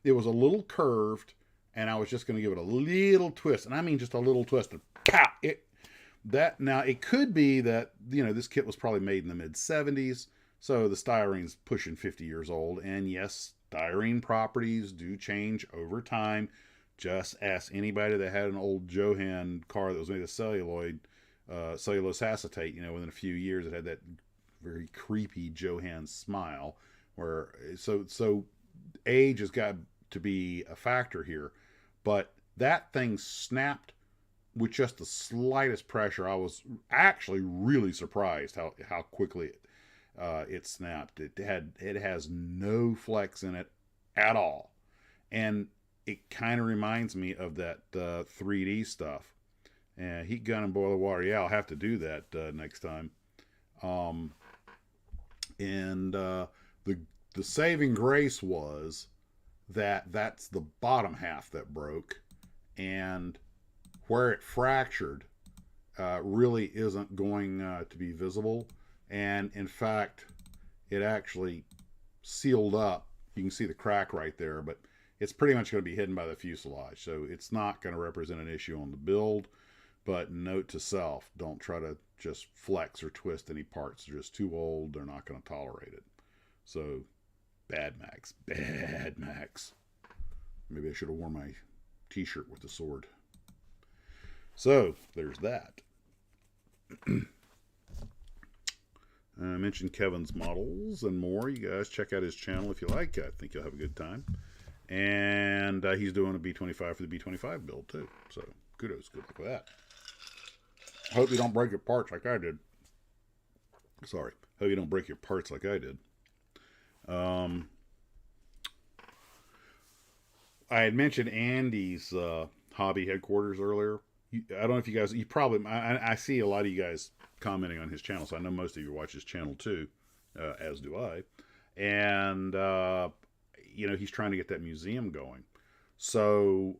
It was a little curved, and I was just going to give it a little twist, and I mean just a little twist, and pow! Now it could be that this kit was probably made in the mid 70s. So the styrene's pushing 50 years old, and yes, styrene properties do change over time. Just ask anybody that had an old Johan car that was made of cellulose acetate. Within a few years, it had that very creepy Johan smile. So age has got to be a factor here, but that thing snapped with just the slightest pressure. I was actually really surprised how quickly it snapped. It has no flex in it at all, and it kind of reminds me of that 3D stuff. And heat gun and boiler water. Yeah, I'll have to do that next time. The saving grace was that's the bottom half that broke, and where it fractured really isn't going to be visible. And in fact, it actually sealed up. You can see the crack right there, but it's pretty much going to be hidden by the fuselage. So it's not going to represent an issue on the build. But note to self, don't try to just flex or twist any parts. They're just too old. They're not going to tolerate it. So bad Max. Maybe I should have worn my t-shirt with the sword. So there's that. I mentioned Kevin's models and more. You guys check out his channel if you like. I think you'll have a good time. And he's doing a B25 for the B25 build too. So kudos, good luck with that. Hope you don't break your parts like I did. Sorry. Hope you don't break your parts like I did. I had mentioned Andy's hobby headquarters earlier. I don't know if you guys, I see a lot of you guys commenting on his channel, so I know most of you watch his channel too, as do I. And, he's trying to get that museum going. So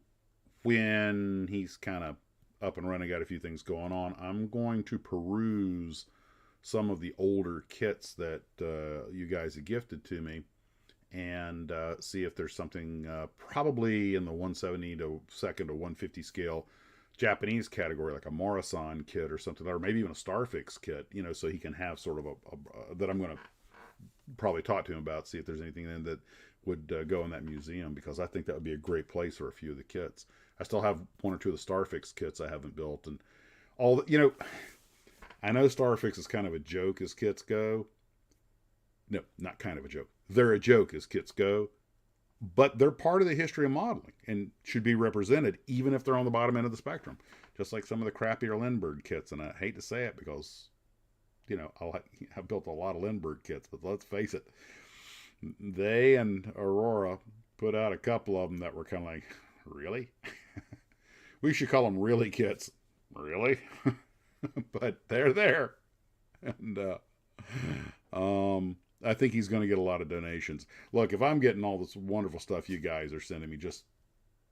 when he's kind of up and running, got a few things going on, I'm going to peruse some of the older kits that you guys have gifted to me and see if there's something probably in the 170 to 2nd to 150 scale Japanese category, like a Morrison kit or something, or maybe even a Starfix kit, so he can have sort of a that I'm going to probably talk to him about, see if there's anything in that would go in that museum, because I think that would be a great place for a few of the kits. I still have one or two of the Starfix kits I haven't built, and all the, I know Starfix is kind of a joke as kits go. No, not kind of a joke. They're a joke as kits go. But they're part of the history of modeling and should be represented, even if they're on the bottom end of the spectrum. Just like some of the crappier Lindbergh kits. And I hate to say it because, I've built a lot of Lindbergh kits, but let's face it, they and Aurora put out a couple of them that were kind of like, really? We should call them really kits. Really? But they're there. And, I think he's going to get a lot of donations. Look, if I'm getting all this wonderful stuff you guys are sending me just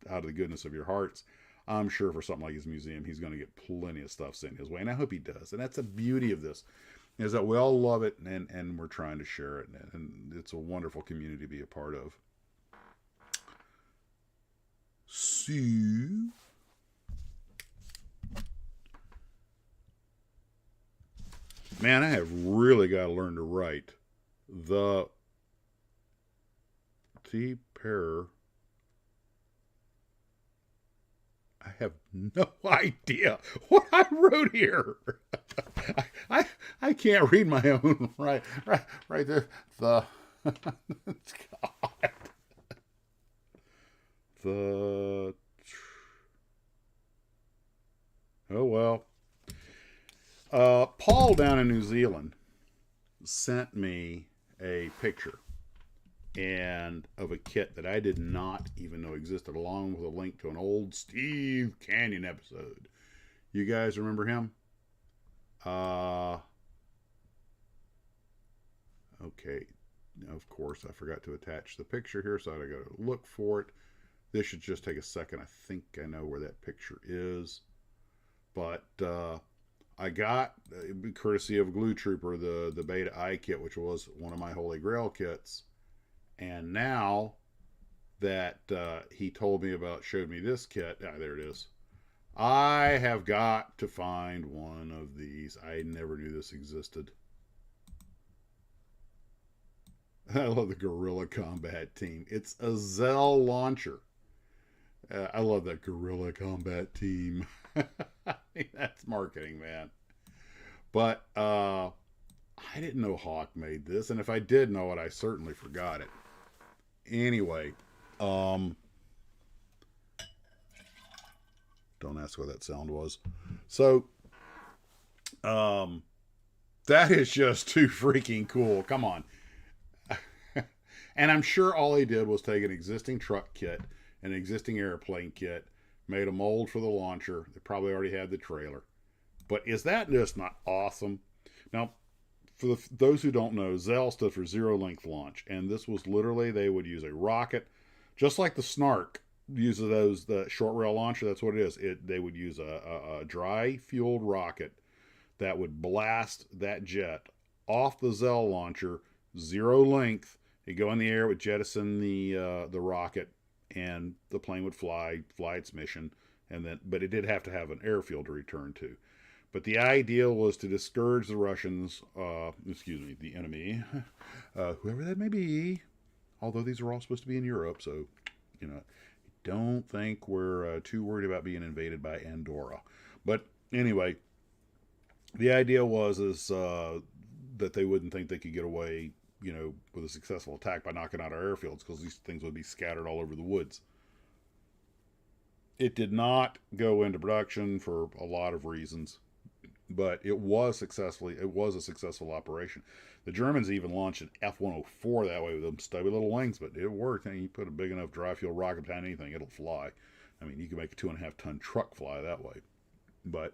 out of the goodness of your hearts, I'm sure for something like his museum, he's going to get plenty of stuff sent his way. And I hope he does. And that's the beauty of this. is that we all love it, and we're trying to share it, and it's a wonderful community to be a part of. So, man, I have really got to learn to write the pair. I have no idea what I wrote here. I can't read my own right there. The God. The oh well. Paul down in New Zealand sent me a picture and of a kit that I did not even know existed, along with a link to an old Steve Canyon episode. You guys remember him? Okay. Of course, I forgot to attach the picture here, so I gotta look for it. This should just take a second. I think I know where that picture is. But I got, courtesy of Glue Trooper, the Beta I kit, which was one of my Holy Grail kits. And now that he told me about, showed me this kit, there it is. I have got to find one of these. I never knew this existed. I love the Guerrilla Combat Team. It's a ZELL launcher. I love that Guerrilla Combat Team. That's marketing, man. But I didn't know Hawk made this, and if I did know it, I certainly forgot it. Anyway, don't ask what that sound was. So, that is just too freaking cool. Come on. And I'm sure all he did was take an existing truck kit, an existing airplane kit, made a mold for the launcher. They probably already had the trailer. But is that just not awesome? Now, for those who don't know, ZELL stood for Zero Length Launch. And this was literally, they would use a rocket, just like the Snark uses the short rail launcher. That's what it is. They would use a dry fueled rocket that would blast that jet off the ZELL launcher, zero length. It'd go in the air, it would jettison the rocket, and the plane would fly its mission. But it did have to have an airfield to return to. But the idea was to discourage the Russians, the enemy, whoever that may be. Although these are all supposed to be in Europe, so, don't think we're too worried about being invaded by Andorra. But anyway, the idea was that they wouldn't think they could get away, with a successful attack by knocking out our airfields, because these things would be scattered all over the woods. It did not go into production for a lot of reasons, but it was a successful operation. The Germans even launched an F-104 that way with them stubby little wings, but it worked. And you put a big enough dry fuel rocket behind anything, it'll fly. I mean, you can make a 2.5-ton truck fly that way. But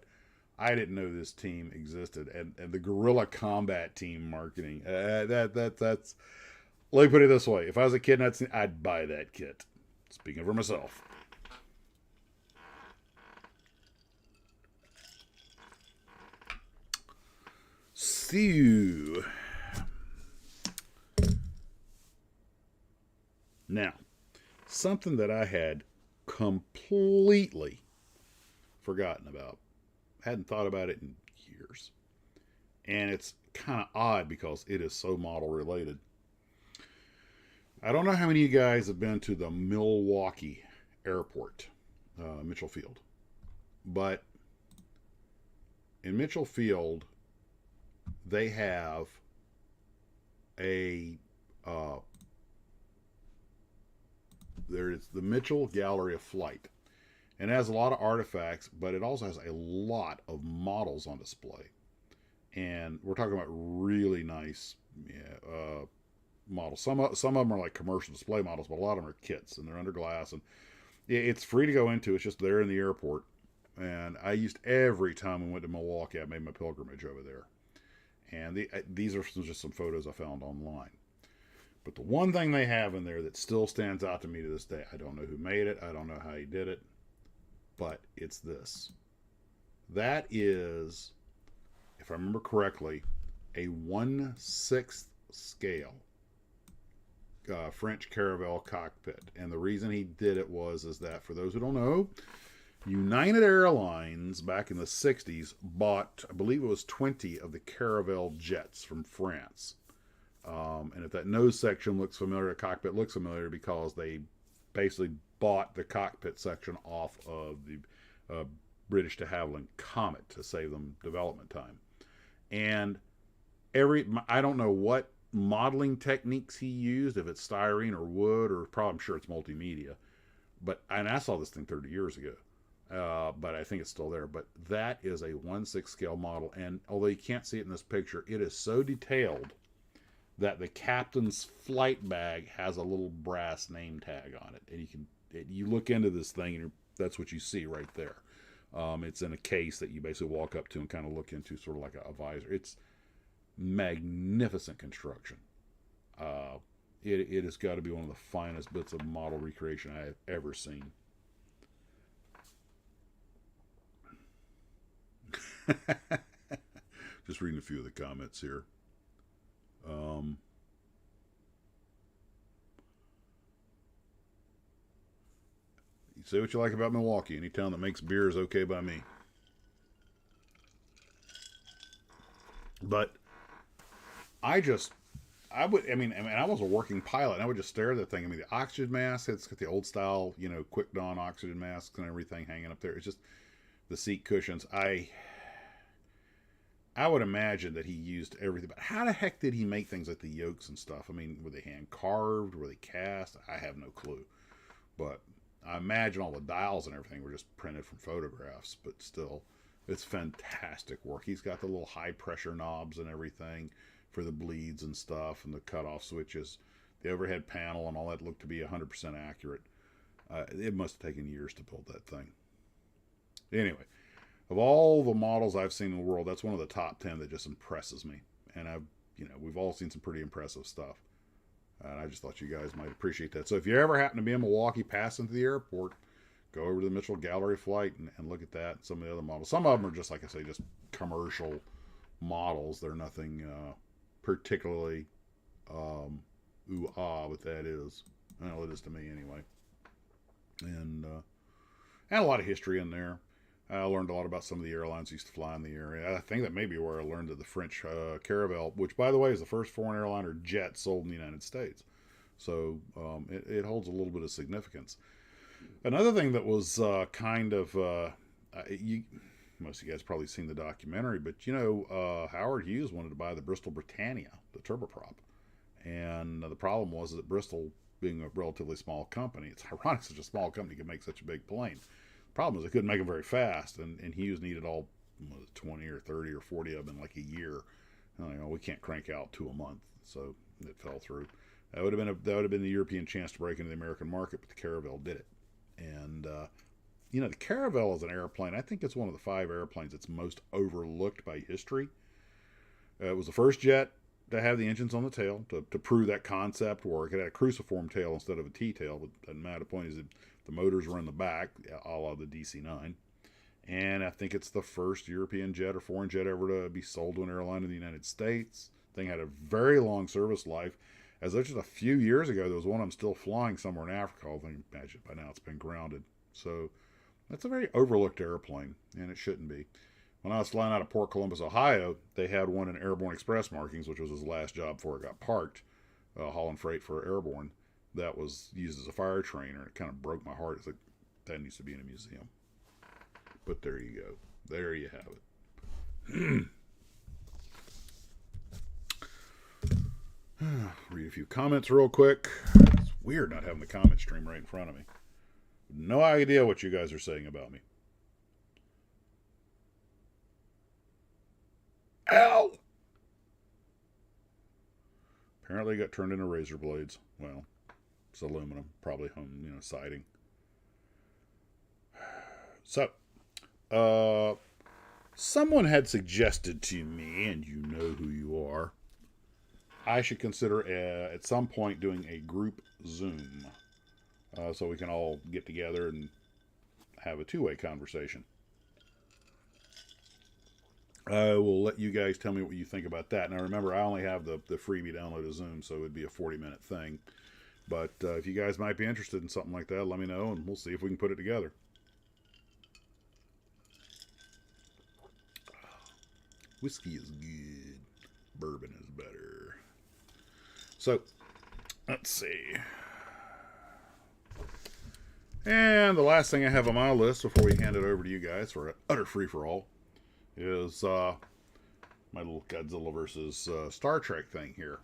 I didn't know this team existed, and the Guerrilla Combat Team marketing. That's. Let me put it this way: if I was a kid, I'd buy that kit. Speaking for myself. So, now, something that I had completely forgotten about. Hadn't thought about it in years. And it's kind of odd because it is so model related. I don't know how many of you guys have been to the Milwaukee airport, Mitchell Field. But in Mitchell Field, they have there's the Mitchell Gallery of Flight. And it has a lot of artifacts, but it also has a lot of models on display. And we're talking about really nice models. Some of them are like commercial display models, but a lot of them are kits, and they're under glass. And it's free to go into. It's just there in the airport. And I used every time we went to Milwaukee, I made my pilgrimage over there. And these are just some photos I found online. But the one thing they have in there that still stands out to me to this day, I don't know who made it. I don't know how he did it. But it's this. That is, if I remember correctly, a 1/6 scale French Caravelle cockpit. And the reason he did it is that, for those who don't know, United Airlines back in the 60s bought, I believe it was 20 of the Caravelle jets from France. And if that nose section looks familiar, the cockpit looks familiar, because they basically bought the cockpit section off of the British de Havilland Comet to save them development time. And I don't know what modeling techniques he used, if it's styrene or wood, or probably, I'm sure it's multimedia. And I saw this thing 30 years ago. But I think it's still there. But that is a 1/6 scale model. And although you can't see it in this picture, it is so detailed that the captain's flight bag has a little brass name tag on it. And you look into this thing, and that's what you see right there. It's in a case that you basically walk up to and kind of look into, sort of like a visor. It's magnificent construction. It has got to be one of the finest bits of model recreation I have ever seen. Just reading a few of the comments here. You say what you like about Milwaukee. Any town that makes beer is okay by me. But I was a working pilot, and I would just stare at that thing. I mean, the oxygen mask, it's got the old style, quick dawn oxygen masks and everything hanging up there. It's just the seat cushions. I would imagine that he used everything. But how the heck did he make things like the yokes and stuff? I mean, were they hand carved? Were they cast? I have no clue. But I imagine all the dials and everything were just printed from photographs. But still, it's fantastic work. He's got the little high pressure knobs and everything for the bleeds and stuff, and the cutoff switches. The overhead panel and all that looked to be 100% accurate. It must have taken years to build that thing. Anyway, of all the models I've seen in the world, that's one of the top 10 that just impresses me. And we've all seen some pretty impressive stuff. And I just thought you guys might appreciate that. So if you ever happen to be in Milwaukee passing through the airport, go over to the Mitchell Gallery flight and look at that and some of the other models. Some of them are just, like I say, just commercial models. They're nothing particularly ooh-ah, what that is. Well, it is to me anyway. And a lot of history in there. I learned a lot about some of the airlines used to fly in the area. I think that may be where I learned that the French Caravelle, which, by the way, is the first foreign airliner jet sold in the United States. So it holds a little bit of significance. Another thing that was most of you guys probably seen the documentary, but Howard Hughes wanted to buy the Bristol Britannia, the turboprop. And the problem was that Bristol, being a relatively small company, it's ironic such a small company could make such a big plane. Problem is, they couldn't make them very fast, and Hughes needed all 20 or 30 or 40 of them in like a year. We can't crank out 2 a month, so it fell through. That would have been the European chance to break into the American market, but the Caravelle did it. And the Caravelle is an airplane. I think it's one of the 5 airplanes that's most overlooked by history. It was the first jet to have the engines on the tail to prove that concept work. It had a cruciform tail instead of a T-tail, but doesn't matter. The point is that the motors were in the back, a la the DC-9. And I think it's the first European jet or foreign jet ever to be sold to an airline in the United States. The thing had a very long service life. As of just a few years ago, there was one I'm still flying somewhere in Africa. I think, imagine by now it's been grounded. So that's a very overlooked airplane, and it shouldn't be. When I was flying out of Port Columbus, Ohio, they had one in Airborne Express markings, which was his last job before it got parked, hauling freight for Airborne. That was used as a fire trainer. It kind of broke my heart. It's like, that needs to be in a museum. But there you go. There you have it. Read a few comments real quick. It's weird not having the comment stream right in front of me. No idea what you guys are saying about me. Ow! Apparently got turned into razor blades. Well, it's aluminum, probably home, siding. So, someone had suggested to me, and you know who you are, I should consider at some point doing a group Zoom, so we can all get together and have a two-way conversation. I will let you guys tell me what you think about that. Now, remember, I only have the freebie download of Zoom, so it would be a 40-minute thing. But if you guys might be interested in something like that, let me know, and we'll see if we can put it together. Whiskey is good. Bourbon is better. So, let's see. And the last thing I have on my list before we hand it over to you guys for an utter free-for-all is my little Godzilla versus Star Trek thing here.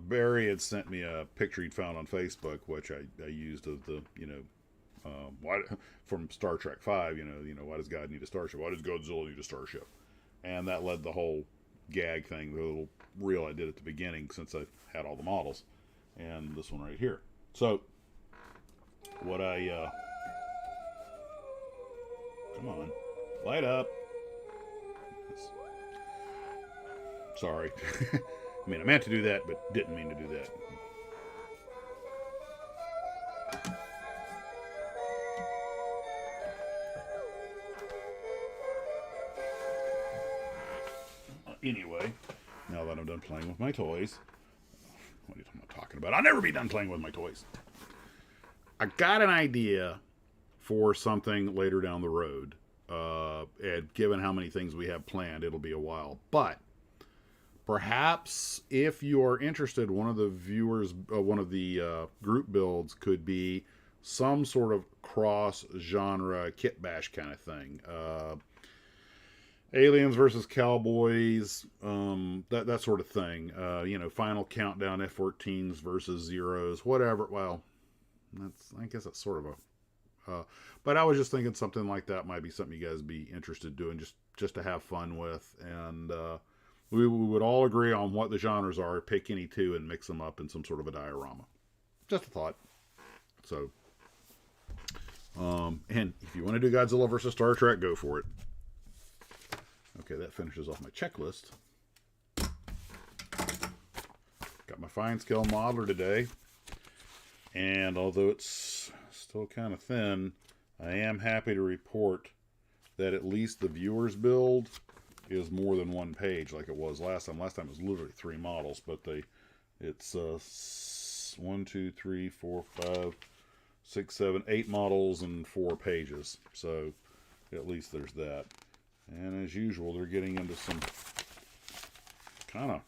Barry had sent me a picture he'd found on Facebook, which I used of the, why from Star Trek 5, why does God need a starship? Why does Godzilla need a starship? And that led the whole gag thing, the little reel I did at the beginning, since I had all the models, and this one right here. So, what come on, light up. Sorry. I mean, I meant to do that, but didn't mean to do that. Anyway, now that I'm done playing with my toys, what am I talking about? I'll never be done playing with my toys. I got an idea for something later down the road. And given how many things we have planned, it'll be a while. But perhaps if you are interested, one of the viewers, one of the group builds could be some sort of cross-genre kit bash kind of thing. Aliens versus Cowboys, that sort of thing. Final Countdown F-14s versus Zeros, whatever. Well, I guess that's sort of a... but I was just thinking something like that might be something you guys would be interested in doing, just to have fun with. And we would all agree on what the genres are, pick any two and mix them up in some sort of a diorama. Just a thought. So, and if you want to do Godzilla versus Star Trek, go for it. Okay, that finishes off my checklist. Got my fine scale modeler today. And although it's still kind of thin, I am happy to report that at least the viewer's build is more than one page like it was last time. Last time it was literally 3 models, but it's 1, 2, 3, 4, 5, 6, 7, 8 models and 4 pages. So at least there's that. And as usual, they're getting into some kind of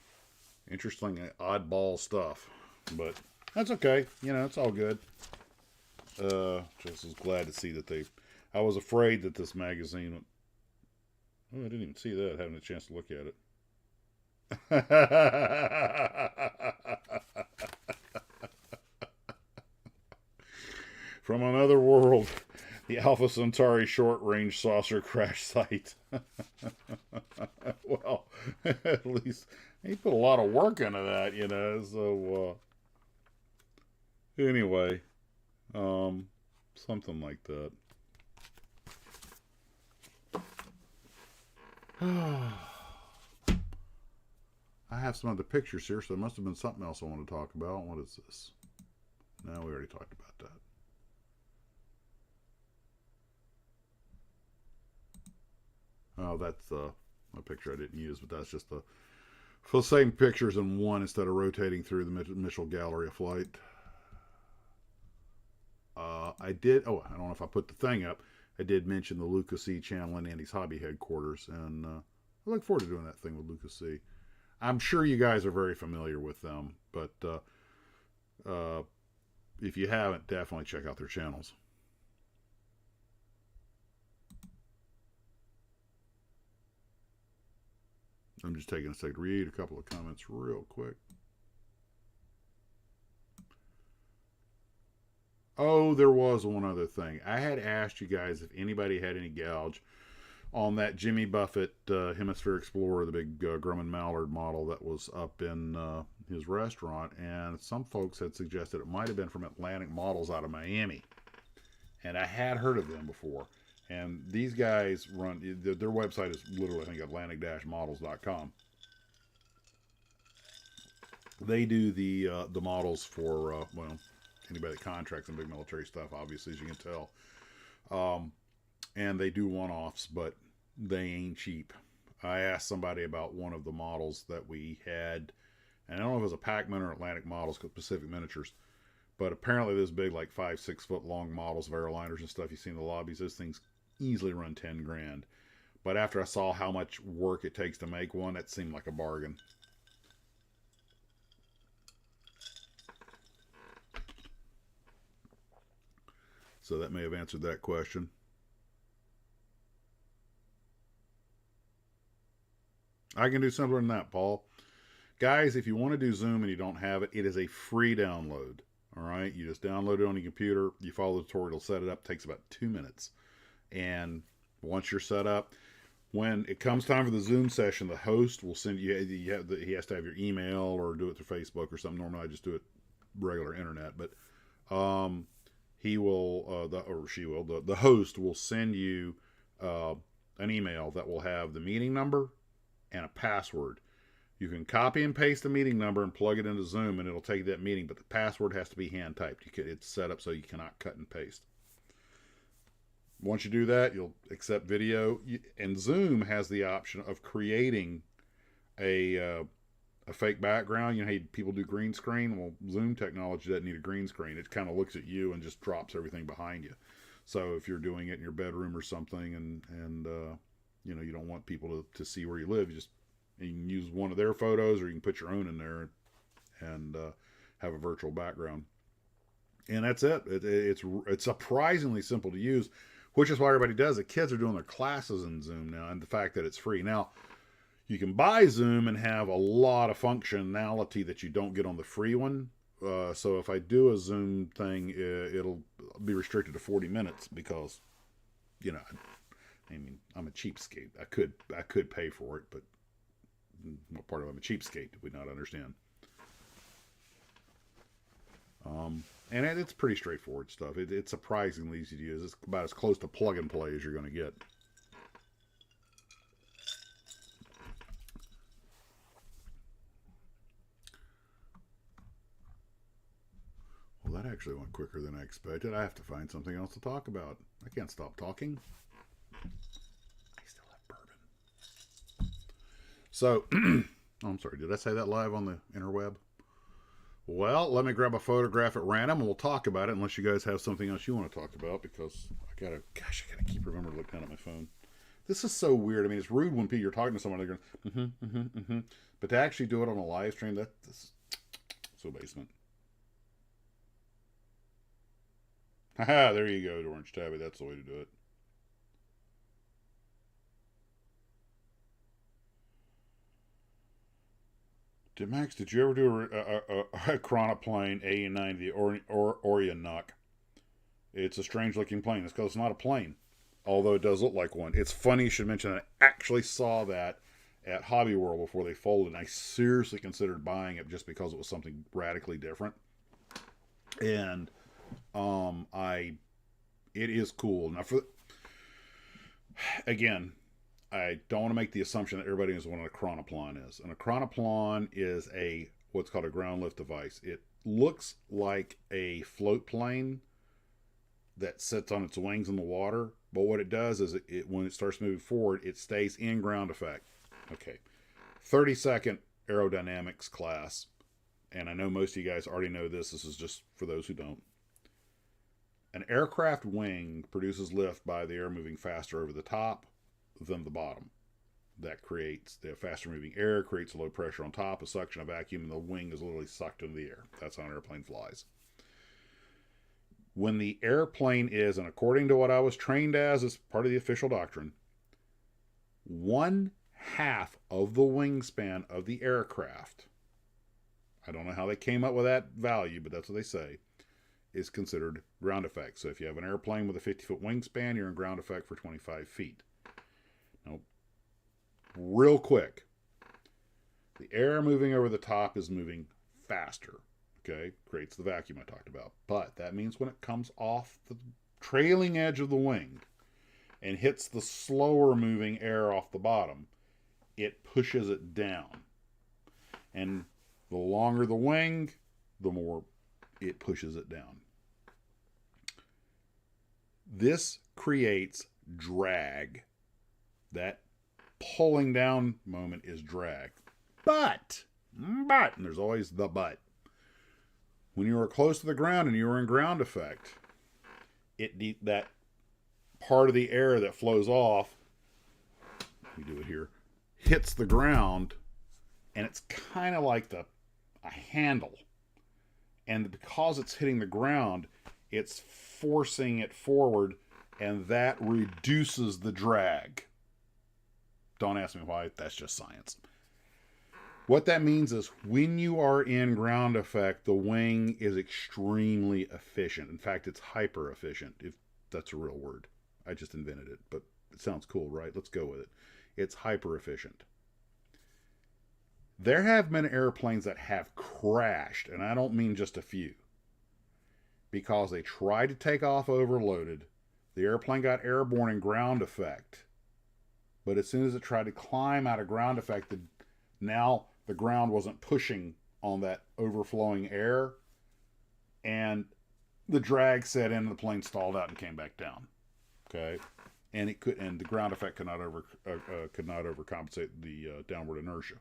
interesting, oddball stuff. But that's okay. It's all good. Just was glad to see that I was afraid that this magazine... Oh, I didn't even see that. Having a chance to look at it. From another world. The Alpha Centauri short-range saucer crash site. Well, at least he put a lot of work into that, so, anyway, something like that. I have some other pictures here, so there must have been something else I want to talk about. What is this? No, we already talked about that. Oh, that's a picture I didn't use, but that's just the same pictures in one instead of rotating through the initial gallery of flight. I don't know if I put the thing up. I did mention the Lucas C channel and Andy's Hobby headquarters, and I look forward to doing that thing with Lucas C. I'm sure you guys are very familiar with them, but if you haven't, definitely check out their channels. I'm just taking a second to read a couple of comments real quick. Oh, there was one other thing. I had asked you guys if anybody had any gouge on that Jimmy Buffett Hemisphere Explorer, the big Grumman Mallard model that was up in his restaurant, and some folks had suggested it might have been from Atlantic Models out of Miami. And I had heard of them before. And these guys run, their website is literally, I think, atlantic-models.com. They do the models for, anybody that contracts in big military stuff, obviously, as you can tell. And they do one-offs, but they ain't cheap. I asked somebody about one of the models that we had, and I don't know if it was a Pac-Man or Atlantic models, Pacific Miniatures, but apparently this big, like 5-6 foot long models of airliners and stuff you see in the lobbies, those things easily run 10 grand. But after I saw how much work it takes to make one, that seemed like a bargain. So that may have answered that question. I can do simpler than that, Paul. Guys, if you want to do Zoom and you don't have it, it is a free download. All right, you just download it on your computer. You follow the tutorial, set it up. It takes about 2 minutes. And once you're set up, when it comes time for the Zoom session, the host will send you. He has to have your email or do it through Facebook or something. Normally, I just do it regular internet, but he will, or she will. The host will send you an email that will have the meeting number and a password. You can copy and paste the meeting number and plug it into Zoom, and it'll take that meeting, but the password has to be hand typed. It's set up so you cannot cut and paste. Once you do that, you'll accept video, and Zoom has the option of creating a fake background. You know, hey, people do green screen. Well, Zoom technology doesn't need a green screen. It kind of looks at you and just drops everything behind you. So if you're doing it in your bedroom or something, and you know, you don't want people to see where you live, you can use one of their photos, or you can put your own in there and have a virtual background. And that's it. It's surprisingly simple to use, which is why everybody does it. Kids are doing their classes in Zoom now, and the fact that it's free. Now, you can buy Zoom and have a lot of functionality that you don't get on the free one. So if I do a Zoom thing, it'll be restricted to 40 minutes because, you know, I mean, I'm a cheapskate. I could pay for it, but what part of I'm a cheapskate did we not understand? And it's pretty straightforward stuff. It's surprisingly easy to use. It's about as close to plug and play as you're going to get. Well, that actually went quicker than I expected. I have to find something else to talk about. I can't stop talking. I still have bourbon. So, oh, I'm sorry. Did I say that live on the interweb? Well, let me grab a photograph at random and we'll talk about it, unless you guys have something else you want to talk about, because I gotta keep remembering to look down at my phone. This is so weird. I mean, it's rude when you're talking to someone, they're going, but to actually do it on a live stream, this is so basement. Haha, there you go, Orange Tabby. That's the way to do it. Max, did you ever do a chronoplane A90, the Aerodynamics? It's a strange looking plane. It's because it's not a plane, although it does look like one. It's funny you should mention that. I actually saw that at Hobby World before they folded, and I seriously considered buying it just because it was something radically different. And it is cool. Now, again, I don't want to make the assumption that everybody knows what a chronoplane is. And a chronoplane is what's called a ground lift device. It looks like a float plane that sits on its wings in the water, but what it does is when it starts moving forward, it stays in ground effect. Okay, 30-second aerodynamics class, and I know most of you guys already know this. This is just for those who don't. An aircraft wing produces lift by the air moving faster over the top than the bottom. That creates the faster moving air, creates a low pressure on top, a suction, a vacuum, and the wing is literally sucked into the air. That's how an airplane flies. When the airplane is, and according to what I was trained as part of the official doctrine, 1/2 of the wingspan of the aircraft, I don't know how they came up with that value, but that's what they say, is considered ground effect. So if you have an airplane with a 50-foot wingspan, you're in ground effect for 25 feet. Now, real quick, the air moving over the top is moving faster. Okay, creates the vacuum I talked about. But that means when it comes off the trailing edge of the wing and hits the slower moving air off the bottom, it pushes it down. And the longer the wing, the more it pushes it down. This creates drag. That pulling down moment is drag. But, and there's always the but. When you are close to the ground and you are in ground effect, that part of the air that flows off, let me do it here, hits the ground, and it's kind of like a handle. And because it's hitting the ground, it's forcing it forward, and that reduces the drag. Don't ask me why, that's just science. What that means is when you are in ground effect, the wing is extremely efficient. In fact, it's hyper efficient, if that's a real word. I just invented it, but it sounds cool, right? Let's go with it. It's hyper efficient. There have been airplanes that have crashed, and I don't mean just a few, because they tried to take off overloaded. The airplane got airborne in ground effect. But as soon as it tried to climb out of ground effect, now the ground wasn't pushing on that overflowing air, and the drag set in, and the plane stalled out and came back down. Okay, and the ground effect could not overcompensate the downward inertia.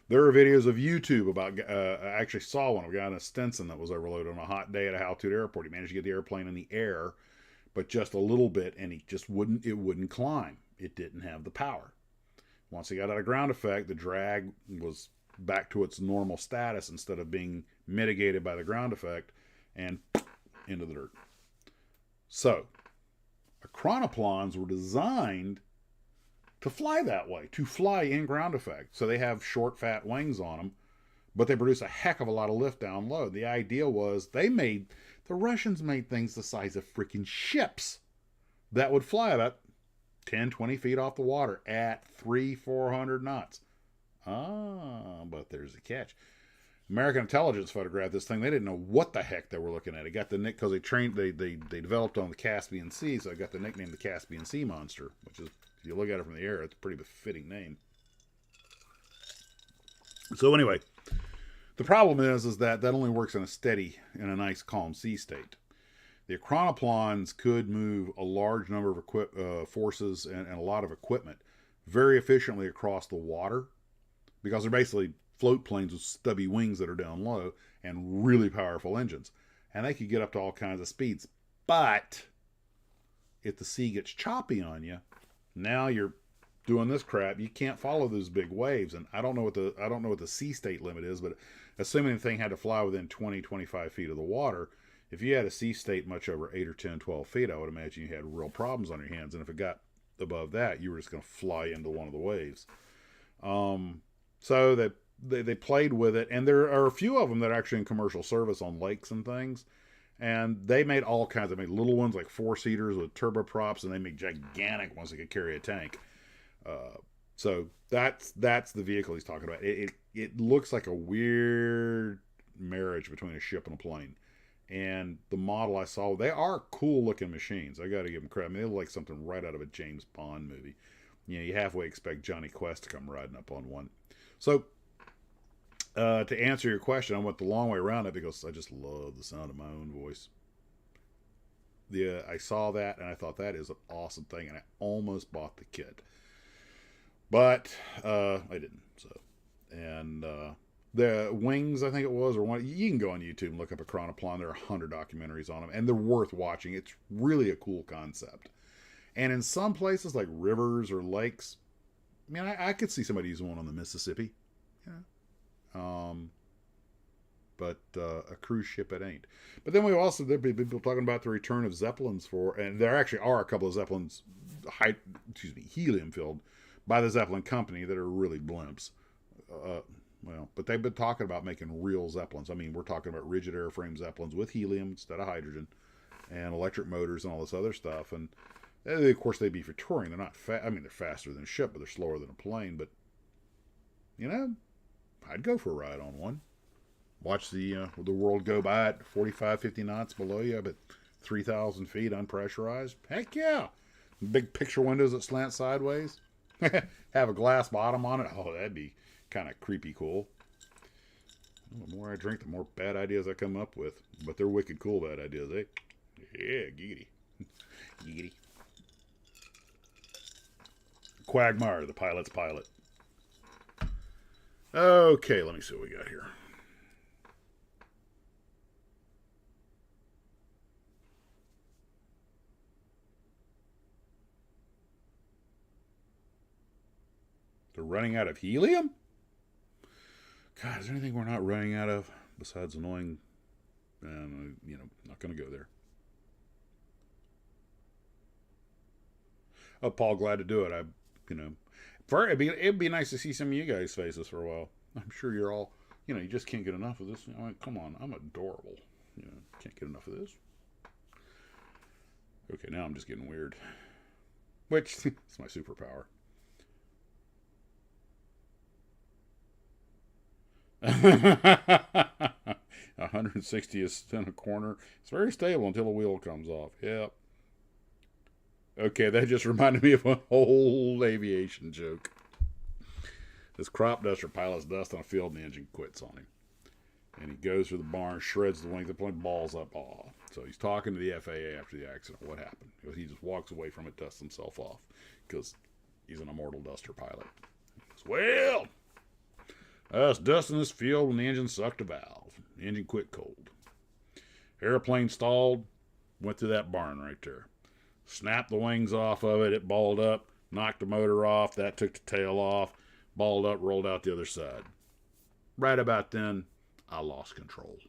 There are videos of YouTube about. I actually saw one of a guy in a Stinson that was overloaded on a hot day at a altitude airport. He managed to get the airplane in the air, but just a little bit, and it wouldn't climb. It didn't have the power. Once he got out of ground effect, the drag was back to its normal status instead of being mitigated by the ground effect, and into the dirt. So, chronoplans were designed to fly that way, to fly in ground effect. So they have short, fat wings on them, but they produce a heck of a lot of lift down low. The idea was the Russians made things the size of freaking ships that would fly about 10, 20 feet off the water at 300-400 knots. But there's a catch. American intelligence photographed this thing. They didn't know what the heck they were looking at. It got the nick because they developed on the Caspian Sea, so it got the nickname the Caspian Sea Monster, which is, if you look at it from the air, it's a pretty befitting name. So anyway, the problem is that only works in a nice calm sea state. The chronoplans could move a large number of forces and a lot of equipment very efficiently across the water, because they're basically float planes with stubby wings that are down low and really powerful engines. And they could get up to all kinds of speeds. But if the sea gets choppy on you, now you're doing this crap. You can't follow those big waves. And I don't know what the sea state limit is, but assuming the thing had to fly within 20-25 feet of the water, if you had a sea state much over 8 or 10, 12 feet, I would imagine you had real problems on your hands. And if it got above that, you were just going to fly into one of the waves. So they played with it, and there are a few of them that are actually in commercial service on lakes and things. And they made all kinds. They made little ones like 4-seaters with turboprops, and they make gigantic ones that could carry a tank. So that's the vehicle he's talking about. It looks like a weird marriage between a ship and a plane. And the model I saw, they are cool looking machines. I got to give them credit. I mean, they look like something right out of a James Bond movie. You know, you halfway expect Johnny Quest to come riding up on one. So, to answer your question, I went the long way around it because I just love the sound of my own voice. I saw that and I thought that is an awesome thing, and I almost bought the kit, but I didn't. So, and the wings, I think it was, or one. You can go on YouTube and look up a chronoplan. There are 100 documentaries on them, and they're worth watching. It's really a cool concept. And in some places like rivers or lakes, I mean, I could see somebody using one on the Mississippi. Yeah. But a cruise ship it ain't. But then there'll be people talking about the return of Zeppelins and there actually are a couple of Zeppelins, helium filled by the Zeppelin company that are really blimps. But they've been talking about making real Zeppelins. I mean, we're talking about rigid airframe Zeppelins with helium instead of hydrogen, and electric motors and all this other stuff. And of course, they'd be for touring. They're not I mean, they're faster than a ship, but they're slower than a plane. But, you know, I'd go for a ride on one. Watch the world go by at 45, 50 knots below you, but 3,000 feet unpressurized. Heck yeah. Big picture windows that slant sideways. Have a glass bottom on it. Oh, that'd be kind of creepy cool. Well, the more I drink, the more bad ideas I come up with. But they're wicked cool bad ideas, eh? Yeah, giggity. Giggity. Quagmire, the pilot's pilot. Okay, let me see what we got here. They're running out of helium? God, is there anything we're not running out of besides annoying? Not going to go there. Oh, Paul, glad to do it. It'd be nice to see some of you guys' faces for a while. I'm sure you're all, you just can't get enough of this. Come on, I'm adorable. Can't get enough of this. Okay, now I'm just getting weird. Which, it's my superpower. 160th in a corner. It's very stable until the wheel comes off. Yep. Okay, that just reminded me of an old aviation joke. This crop duster pilot's dust on a field and the engine quits on him. And he goes through the barn, shreds the wing, the plane balls up. Oh. So he's talking to the FAA after the accident. What happened? He just walks away from it, dusts himself off. Because he's an immortal duster pilot. He goes, well, I was dusting this field when the engine sucked a valve. The engine quit cold. Airplane stalled, went through that barn right there. Snapped the wings off of it, it balled up, knocked the motor off, that took the tail off, balled up, rolled out the other side. Right about then, I lost control.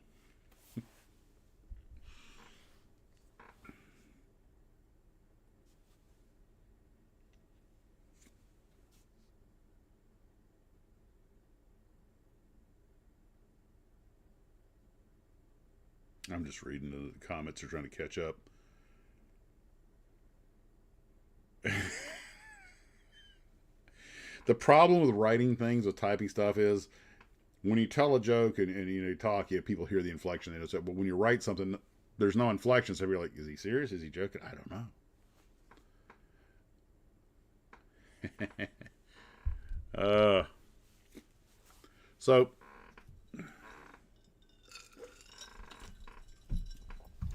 I'm just reading the comments, are trying to catch up. The problem with writing things, with typing stuff, is when you tell a joke and you talk, people hear the inflection. They say, but when you write something, there's no inflection. So you're like, is he serious? Is he joking? I don't know. So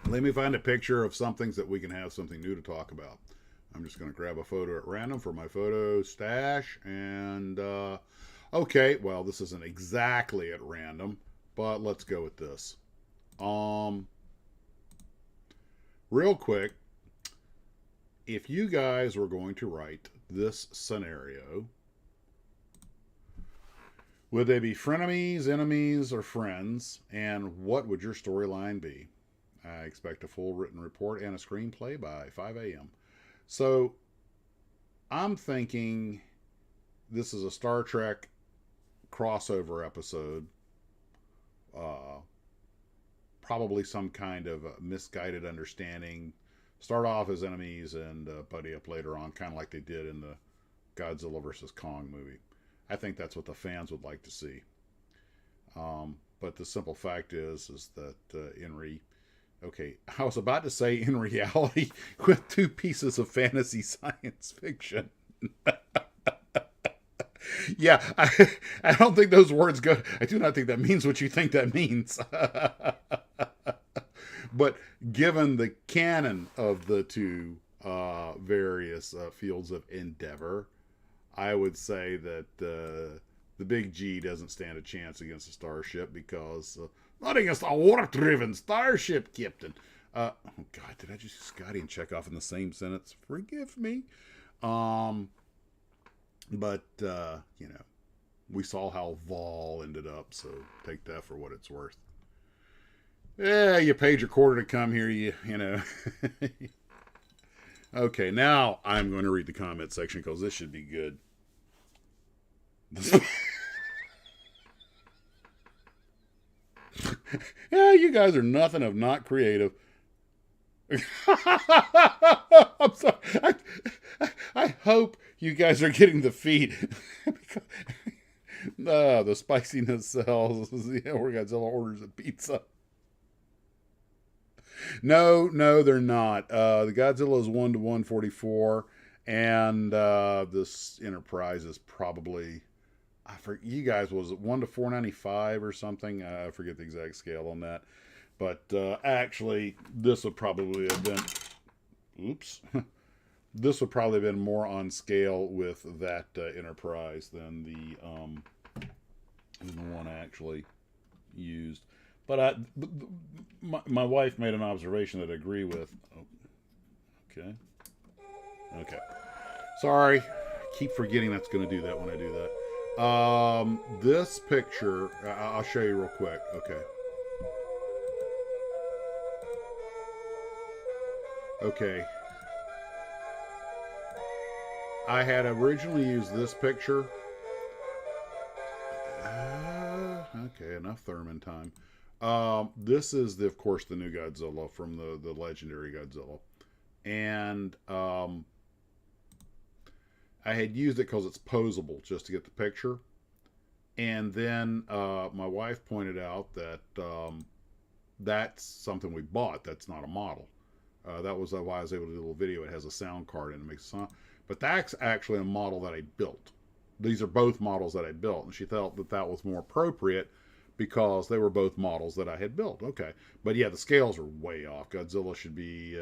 let me find a picture of some things that we can have something new to talk about. I'm just going to grab a photo at random for my photo stash. And, okay, well, this isn't exactly at random, but let's go with this. Real quick, if you guys were going to write this scenario, would they be frenemies, enemies, or friends? And what would your storyline be? I expect a full written report and a screenplay by 5 a.m. So I'm thinking this is a Star Trek crossover episode. Probably some kind of misguided understanding. Start off as enemies and buddy up later on, kind of like they did in the Godzilla vs. Kong movie. I think that's what the fans would like to see. But the simple fact is that okay, I was about to say in reality with two pieces of fantasy science fiction. Yeah, I don't think those words go. I do not think that means what you think that means. But given the canon of the two various fields of endeavor, I would say that the big G doesn't stand a chance against a starship because not against a water-driven starship, Captain. Oh God, did I just use Scotty and Chekhov in the same sentence? Forgive me. But we saw how Vol ended up, so take that for what it's worth. Yeah, you paid your quarter to come here, you know. Okay, now I'm going to read the comment section because this should be good. Yeah, you guys are nothing if not creative. I'm sorry. I hope you guys are getting the feed. The spiciness sells. Yeah, where Godzilla orders a pizza. No, they're not. The Godzilla is 1 to 144, and this Enterprise is probably, you guys, was it 1 to 495 or something? I forget the exact scale on that. But actually, this would probably have been, this would probably have been more on scale with that Enterprise than the one I actually used. But my wife made an observation that I agree with. Oh, okay. Okay. Sorry. I keep forgetting that's going to do that when I do that. This picture, I'll show you real quick. Okay. Okay. I had originally used this picture. Okay, enough Thurman time. This is, of course, the new Godzilla from the legendary Godzilla. And I had used it because it's posable, just to get the picture. And then my wife pointed out that that's something we bought. That's not a model. That was why I was able to do a little video. It has a sound card and it makes a sound. But that's actually a model that I built. These are both models that I built. And she felt that that was more appropriate because they were both models that I had built. Okay. But yeah, the scales are way off. Godzilla should be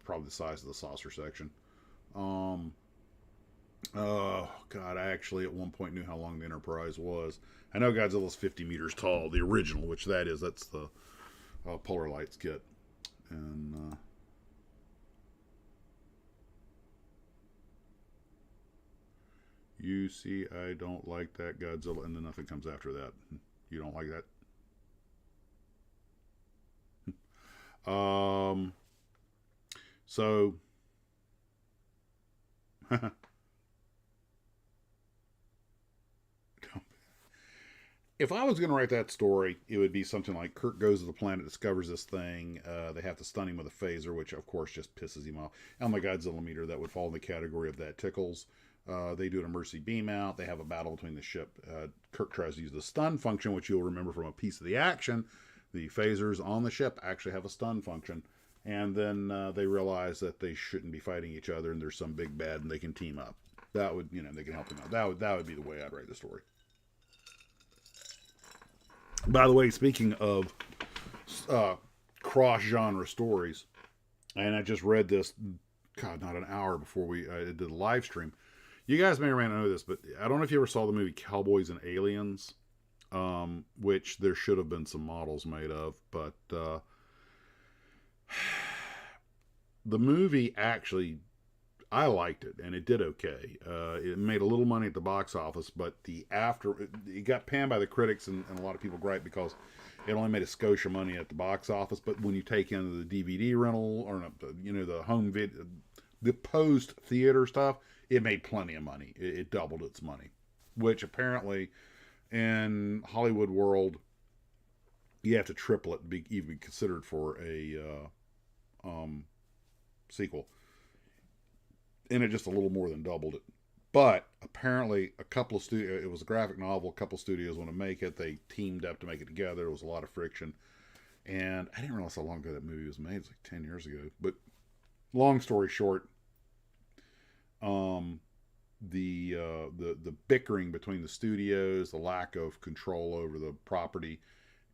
probably the size of the saucer section. Oh, God, I actually at one point knew how long the Enterprise was. I know Godzilla's 50 meters tall, the original, which that's the Polar Lights kit. And you see, I don't like that Godzilla, and then nothing comes after that. You don't like that? So if I was going to write that story, it would be something like Kirk goes to the planet, discovers this thing. They have to stun him with a phaser, which of course just pisses him off. On the Godzilla meter, that would fall in the category of that tickles. They do an emergency beam out. They have a battle between the ship. Kirk tries to use the stun function, which you'll remember from a piece of the action. The phasers on the ship actually have a stun function. And then they realize that they shouldn't be fighting each other and there's some big bad and they can team up. That would, they can help them out. That would be the way I'd write the story. By the way, speaking of cross-genre stories, and I just read this, God, not an hour before I did the live stream. You guys may or may not know this, but I don't know if you ever saw the movie Cowboys and Aliens, which there should have been some models made of, but the movie actually, I liked it, and it did okay. It made a little money at the box office, but it got panned by the critics, and a lot of people gripe because it only made a skosh of money at the box office. But when you take in the DVD rental, or the home video, the post theater stuff, it made plenty of money. It doubled its money, which apparently in Hollywood world, you have to triple it to be even considered for a sequel. And it just a little more than doubled it. But apparently it was a graphic novel, a couple studios want to make it. They teamed up to make it together. There was a lot of friction. And I didn't realize how long ago that movie was made. It was like 10 years ago. But long story short, the bickering between the studios, the lack of control over the property,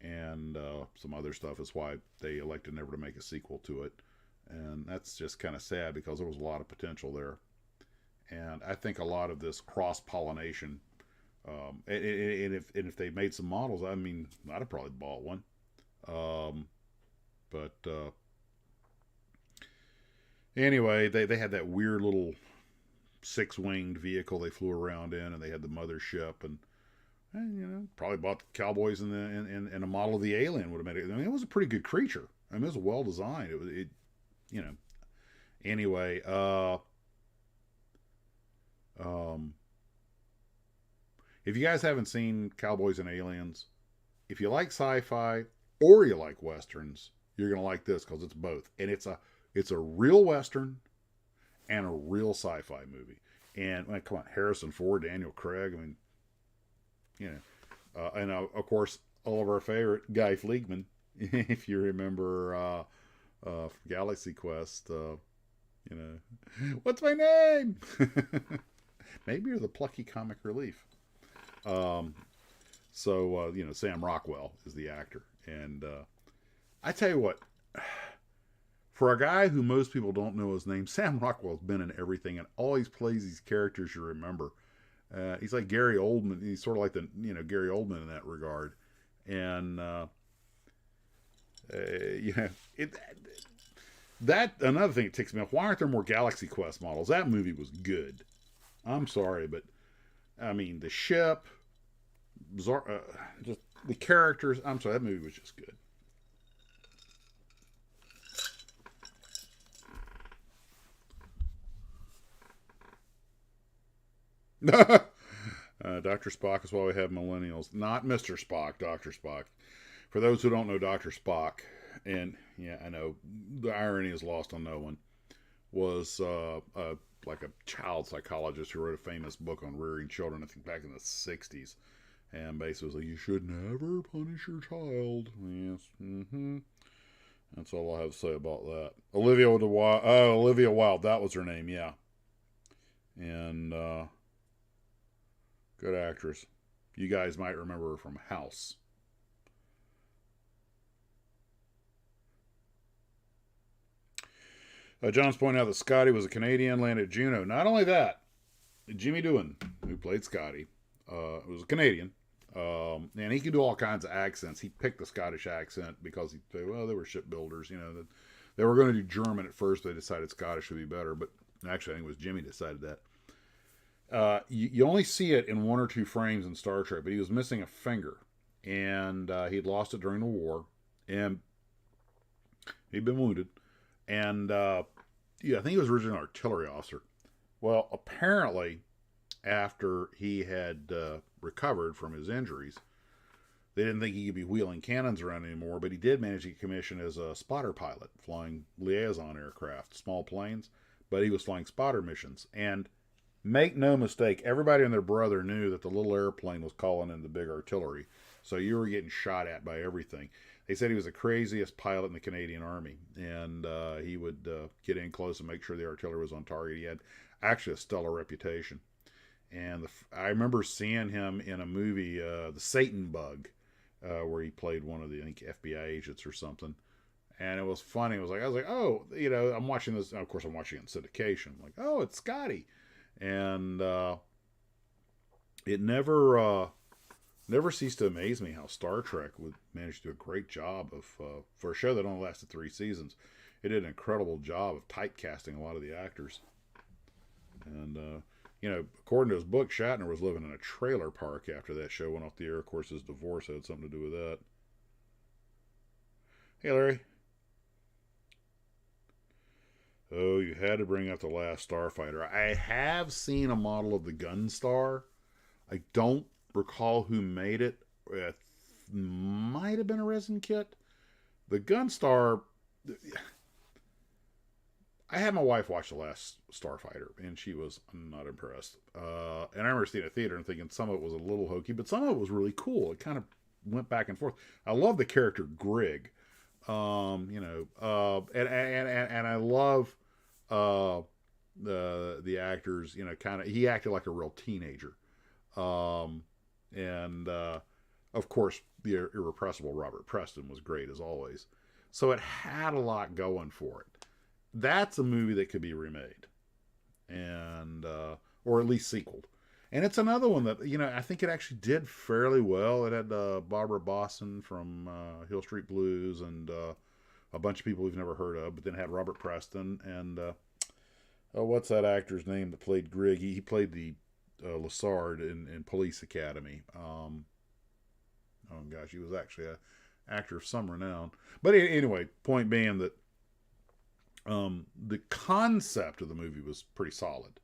and some other stuff is why they elected never to make a sequel to it. And that's just kind of sad because there was a lot of potential there. And I think a lot of this cross-pollination, and if they made some models, I mean, I'd have probably bought one. But anyway, they had that weird little six-winged vehicle they flew around in, and they had the mothership, and probably bought the Cowboys and a model of the alien would have made it. I mean, it was a pretty good creature. I mean, it was well designed. Anyway, if you guys haven't seen Cowboys and Aliens, if you like sci-fi or you like westerns, you're gonna like this because it's both, and it's a real western and a real sci-fi movie. And come on, Harrison Ford, Daniel Craig. I mean, and of course all of our favorite Guy Fleegman, if you remember. Galaxy Quest, what's my name? Maybe you're the plucky comic relief. Sam Rockwell is the actor. And I tell you what, For a guy who most people don't know his name, Sam Rockwell's been in everything and always plays these characters you remember. He's like Gary Oldman. He's sort of like the Gary Oldman in that regard. And it that another thing that ticks me off. Why aren't there more Galaxy Quest models? That movie was good. I'm sorry, but I mean the ship, just the characters. I'm sorry, that movie was just good. Dr. Spock is why we have millennials. Not Mr. Spock, Dr. Spock. For those who don't know Dr. Spock, and yeah, I know the irony is lost on no one, was like a child psychologist who wrote a famous book on rearing children, I think back in the 60s. And basically was like, you should never punish your child. Yes. Mm-hmm. That's all I have to say about that. Olivia Wilde, that was her name, yeah. And good actress. You guys might remember her from House. John's pointing out that Scotty was a Canadian, landed at Juneau. Not only that, Jimmy Doohan, who played Scotty, was a Canadian. And he could do all kinds of accents. He picked the Scottish accent because they were shipbuilders. They were going to do German at first. They decided Scottish would be better. But actually, I think it was Jimmy decided that. You only see it in one or two frames in Star Trek, but he was missing a finger. And he'd lost it during the war. And he'd been wounded. And I think he was originally an artillery officer. Well, apparently, after he had recovered from his injuries, they didn't think he could be wheeling cannons around anymore, but he did manage to get commissioned as a spotter pilot, flying liaison aircraft, small planes, but he was flying spotter missions. And make no mistake, everybody and their brother knew that the little airplane was calling in the big artillery, so you were getting shot at by everything. They said he was the craziest pilot in the Canadian Army, and he would get in close and make sure the artillery was on target. He had actually a stellar reputation. And I remember seeing him in a movie, The Satan Bug, where he played one of the, I think, FBI agents or something. And it was funny. I was like, oh, I'm watching this. Of course, I'm watching it in syndication. I'm like, oh, it's Scotty. And it never ceased to amaze me how Star Trek would manage to do a great job of, for a show that only lasted 3 seasons, it did an incredible job of typecasting a lot of the actors. And, according to his book, Shatner was living in a trailer park after that show went off the air. Of course, his divorce had something to do with that. Hey, Larry. Oh, you had to bring up The Last Starfighter. I have seen a model of the Gunstar. I don't recall who made it. It might have been a resin kit. The Gunstar... I had my wife watch The Last Starfighter, and she was not impressed. And I remember seeing it at theater and thinking some of it was a little hokey, but some of it was really cool. It kind of went back and forth. I love the character Grig, and I love the actors. He acted like a real teenager, and of course the irrepressible Robert Preston was great as always. So it had a lot going for it. That's a movie that could be remade, and or at least sequeled. And it's another one that I think it actually did fairly well. It had Barbara Boston from Hill Street Blues and a bunch of people we've never heard of, but then it had Robert Preston and what's that actor's name that played Grig? He played the Lassard in Police Academy. Oh gosh, he was actually an actor of some renown. But anyway, point being that the concept of the movie was pretty solid.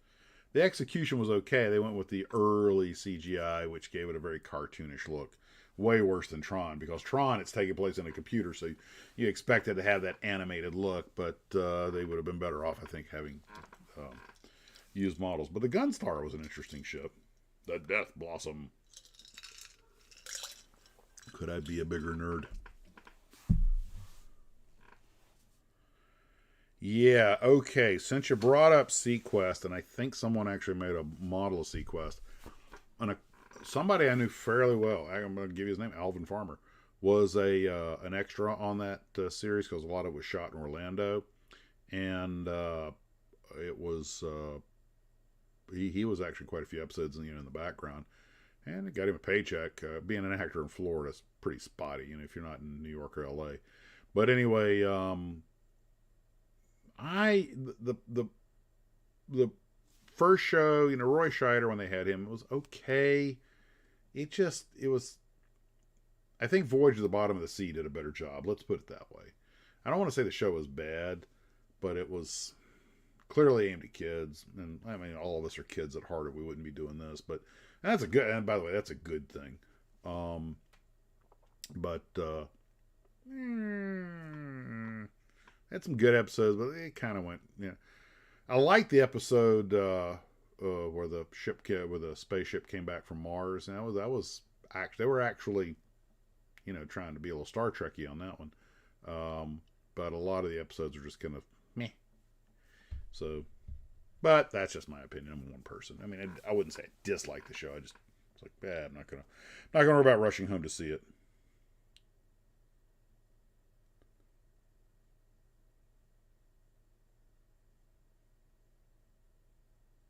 The execution was okay. They went with the early CGI, which gave it a very cartoonish look. Way worse than Tron, because Tron, it's taking place in a computer, so you expect it to have that animated look, but they would have been better off, I think, having used models. But the Gunstar was an interesting ship. The Death Blossom. Could I be a bigger nerd? Yeah, okay. Since you brought up SeaQuest, and I think someone actually made a model of SeaQuest, and somebody I knew fairly well, I'm going to give you his name, Alvin Farmer, was an extra on that series because a lot of it was shot in Orlando. and it was he was actually quite a few episodes, in the background, and it got him a paycheck. Being an actor in Florida is pretty spotty, if you're not in New York or L.A. But anyway, the first show, Roy Scheider, when they had him, it was okay. It was. I think Voyage to the Bottom of the Sea did a better job. Let's put it that way. I don't want to say the show was bad, but it was clearly aimed at kids. And I mean, all of us are kids at heart, or we wouldn't be doing this. But that's a good. And by the way, that's a good thing. But had some good episodes, but it kind of went. I liked the episode where the spaceship came back from Mars, and that was actually, they were actually, trying to be a little Star Trekky on that one. But a lot of the episodes are just kind of meh. So, but that's just my opinion. I'm one person. I mean, I wouldn't say I dislike the show. It's like, I'm not gonna worry about rushing home to see it.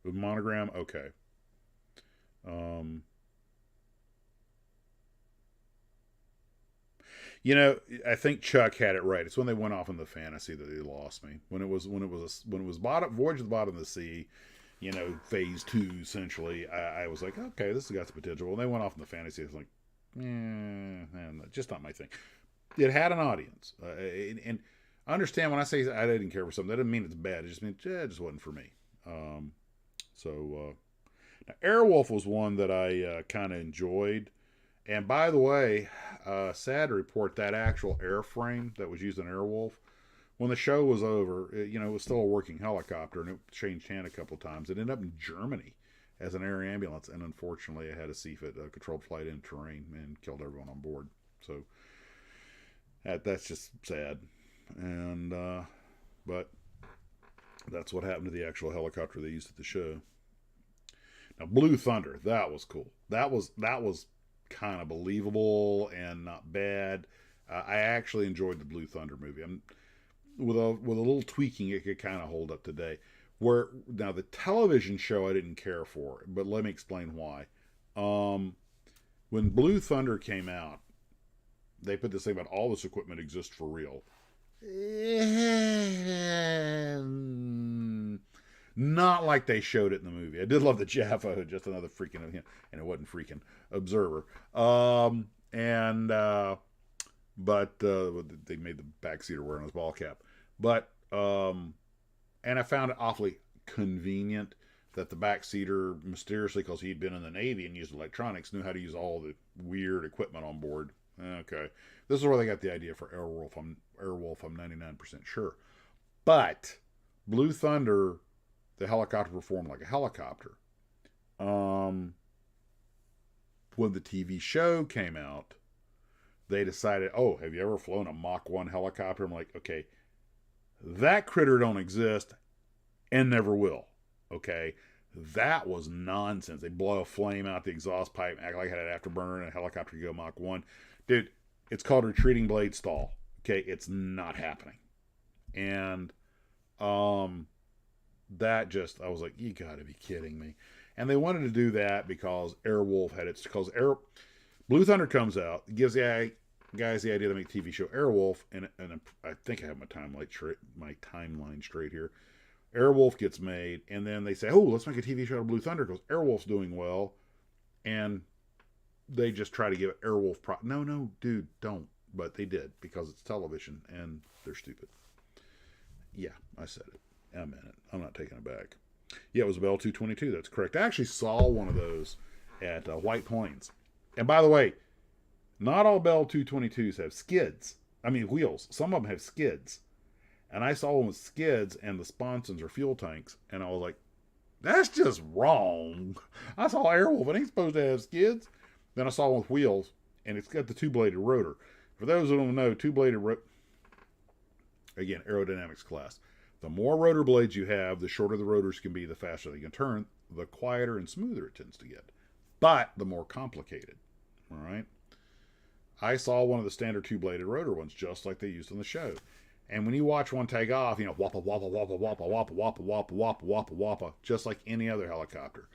With Monogram, okay. I think Chuck had it right. It's when they went off in the fantasy that they lost me. When it was Voyage to the Bottom of the Sea, phase 2 essentially. I was like, okay, this has got some potential. When they went off in the fantasy, I was like, just not my thing. It had an audience, and I understand when I say I didn't care for something, that doesn't mean it's bad. It just means it just wasn't for me. Now Airwolf was one that I kind of enjoyed. And by the way, sad to report that actual airframe that was used in Airwolf, when the show was over, it was still a working helicopter, and it changed hand a couple of times. It ended up in Germany as an air ambulance, and unfortunately, it had a CFIT, controlled flight in terrain, and killed everyone on board. So that's just sad. And but that's what happened to the actual helicopter they used at the show. Now, Blue Thunder, that was cool. That was kind of believable and not bad. I actually enjoyed the Blue Thunder movie. With a little tweaking, it could kind of hold up today. Now the television show I didn't care for, but let me explain why. When Blue Thunder came out, they put this thing about all this equipment exists for real. Not like they showed it in the movie. I did love the Jaffa, just another freaking, and it wasn't freaking observer. But they made the backseater wearing his ball cap. But and I found it awfully convenient that the backseater, mysteriously, because he'd been in the Navy and used electronics, knew how to use all the weird equipment on board. Okay, this is where they got the idea for Airwolf. I'm 99% sure. But Blue Thunder, the helicopter performed like a helicopter. When the TV show came out, they decided, oh, have you ever flown a Mach 1 helicopter? I'm like, okay, that critter don't exist and never will. Okay, that was nonsense. They blow a flame out the exhaust pipe, act like it had an afterburner, and a helicopter could go Mach 1. Dude, it's called retreating blade stall. Okay, it's not happening. And that just, I was like, you gotta be kidding me. And they wanted to do that because Airwolf had its, because Blue Thunder comes out, gives the guys the idea to make a TV show Airwolf, and I think I have my timeline straight here. Airwolf gets made, and then they say, oh, let's make a TV show of Blue Thunder because Airwolf's doing well, and they just try to give it Airwolf no, dude, don't. But they did, because it's television, and they're stupid. Yeah, I said it. I meant it. I'm not taking it back. Yeah, it was a Bell 222. That's correct. I actually saw one of those at White Plains. And by the way, not all Bell 222s have skids. I mean, wheels. Some of them have skids. And I saw one with skids and the sponsons or fuel tanks. And I was like, that's just wrong. I saw Airwolf. It ain't supposed to have skids. Then I saw one with wheels, and it's got the two-bladed rotor. For those who don't know, two-bladed rotor, again, aerodynamics class. The more rotor blades you have, the shorter the rotors can be, the faster they can turn, the quieter and smoother it tends to get. But the more complicated. All right? I saw one of the standard two-bladed rotor ones, just like they used on the show. And when you watch one take off, you know, wappa, wappa, wappa, wappa, wappa, wappa, wappa, wappa, wappa, wappa, just like any other helicopter.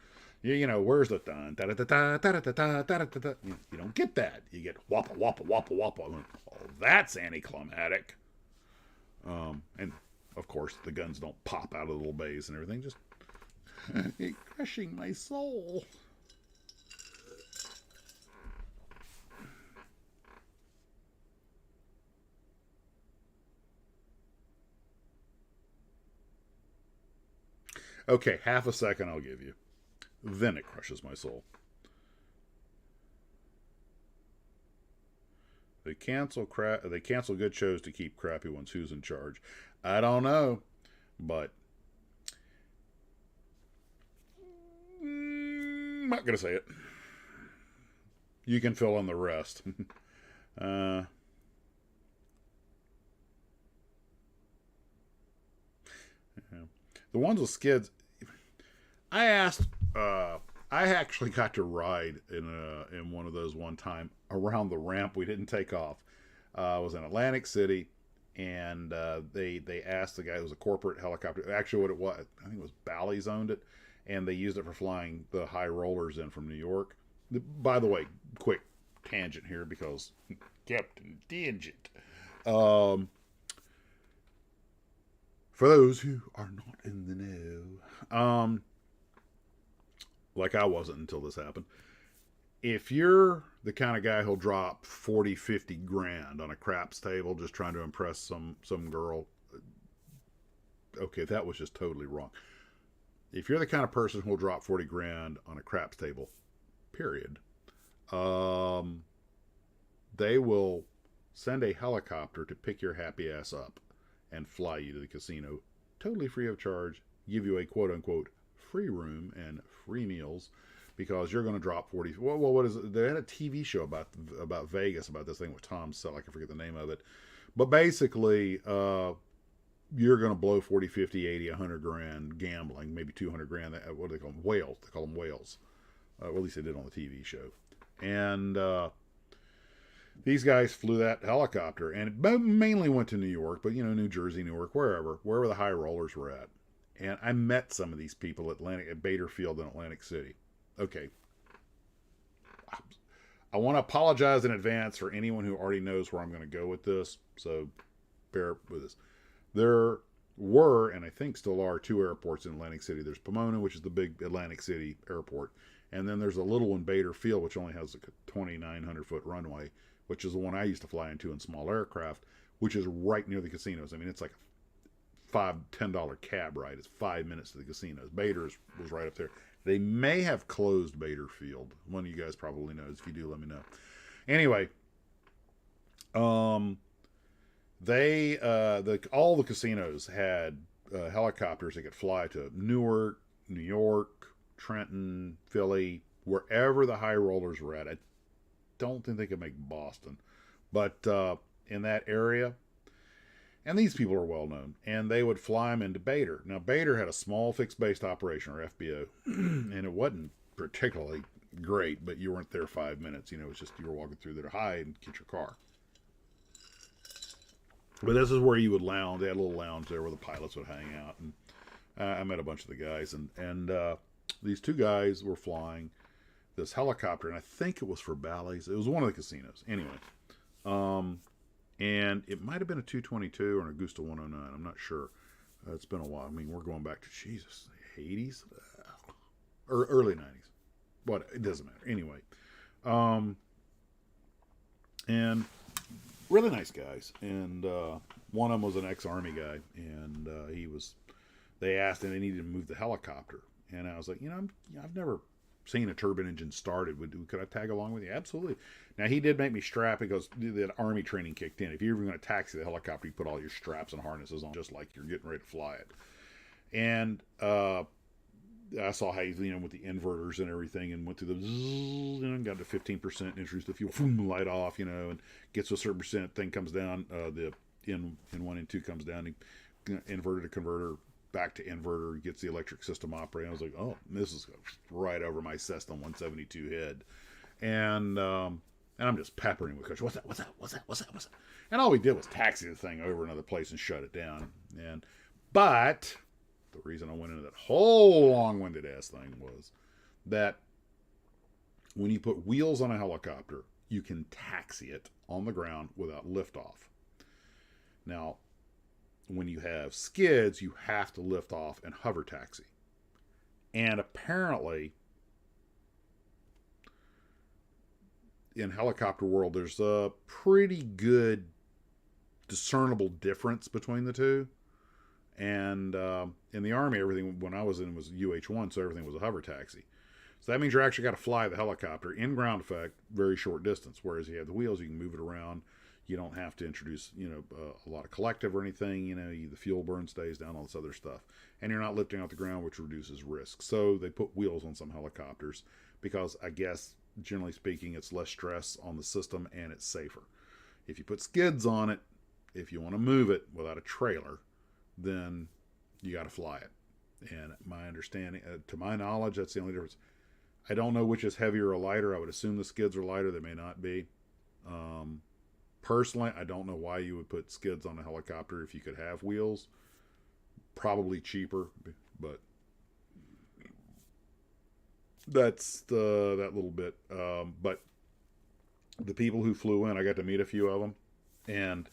You know, where's the dun, da da da da da da da da da da? You don't get that. You get wappa, wappa, wappa, wappa. Oh, that's anticlimactic. And of course, the guns don't pop out of the little bays and everything. Just crushing my soul. Okay, half a second I'll give you. Then it crushes my soul. They cancel good shows to keep crappy ones. Who's in charge? I don't know, but I'm not gonna say it. You can fill in the rest. The ones with skids. I actually got to ride in one of those one time around the ramp. We didn't take off. I was in Atlantic City, and they asked the guy, it was a corporate helicopter. Actually, what it was, I think it was Bally's owned it, and they used it for flying the high rollers in from New York. By the way, quick tangent here because Captain Tangent. For those who are not in the know, like I wasn't until this happened. If you're the kind of guy who'll drop 40, 50 grand on a craps table just trying to impress some girl, okay, that was just totally wrong. If you're the kind of person who'll drop 40 grand on a craps table, period, they will send a helicopter to pick your happy ass up and fly you to the casino totally free of charge, give you a quote-unquote free room and free meals because you're going to drop 40. Well, what is it? They had a TV show about Vegas about this thing with Tom Selleck. I forget the name of it. But basically, you're going to blow 40, 50, 80, 100 grand gambling, maybe 200 grand. What do they call them? Whales. They call them whales. Well, at least they did on the TV show. And these guys flew that helicopter, and it mainly went to New York, but, you know, New Jersey, Newark, wherever the high rollers were at. And I met some of these people at Bader Field in Atlantic City. Okay. I want to apologize in advance for anyone who already knows where I'm going to go with this, so bear with us. There were, and I think still are, 2 airports in Atlantic City. There's Pomona, which is the big Atlantic City airport, and then there's a little one, Bader Field, which only has a 2,900-foot runway, which is the one I used to fly into in small aircraft, which is right near the casinos. I mean, it's like a $5-10 cab ride. It's 5 minutes to the casinos. Bader's was right up there. They may have closed Bader Field. One of you guys probably knows. If you do, let me know. Anyway, all the casinos had helicopters that could fly to Newark, New York, Trenton, Philly, wherever the high rollers were at. I don't think they could make Boston, but in that area. And these people are well known, and they would fly them into Bader. Now, Bader had a small fixed-based operation, or FBO, and it wasn't particularly great, but you weren't there 5 minutes. You know, it's just you were walking through there to hide and get your car. But this is where you would lounge. They had a little lounge there where the pilots would hang out, and I met a bunch of the guys, and these 2 guys were flying this helicopter, and I think it was for Bally's. It was one of the casinos. Anyway, and it might have been a 222 or an Augusta 109. I'm not sure. It's been a while. I mean, we're going back to, Jesus, the 80s? Or early 90s. But it doesn't matter. Anyway. And really nice guys. And one of them was an ex-Army guy. And they asked, and they needed to move the helicopter. And I was like, I've never seen a turbine engine started. Could I tag along with you? Absolutely. Now, he did make me strap because the Army training kicked in. If you're even going to taxi the helicopter, you put all your straps and harnesses on just like you're getting ready to fly it. And I saw how he's, with the inverters and everything, and went through the got to 15%, introduced the fuel, light off, and gets to a certain percent, thing comes down, the in 1 and 2 comes down, inverter to converter, back to inverter, gets the electric system operating. I was like, oh, this is right over my Cessna 172 head. And And I'm just peppering him with questions. What's that? What's that? What's that? What's that? What's that? And all we did was taxi the thing over another place and shut it down. But the reason I went into that whole long-winded ass thing was that when you put wheels on a helicopter, you can taxi it on the ground without liftoff. Now, when you have skids, you have to lift off and hover taxi. And apparently, in helicopter world, there's a pretty good discernible difference between the two. And in the Army, everything, when I was in, was UH-1, so everything was a hover taxi. So that means you're actually got to fly the helicopter in ground effect, very short distance. Whereas you have the wheels, you can move it around. You don't have to introduce, a lot of collective or anything. The fuel burn stays down, all this other stuff. And you're not lifting out the ground, which reduces risk. So they put wheels on some helicopters because I guess, generally speaking, it's less stress on the system and it's safer. If you put skids on it, if you want to move it without a trailer, then you got to fly it. And my understanding, to my knowledge, that's the only difference. I don't know which is heavier or lighter. I would assume the skids are lighter. They may not be. Personally, I don't know why you would put skids on a helicopter if you could have wheels. Probably cheaper, but that's that little bit. But the people who flew in, I got to meet a few of them. And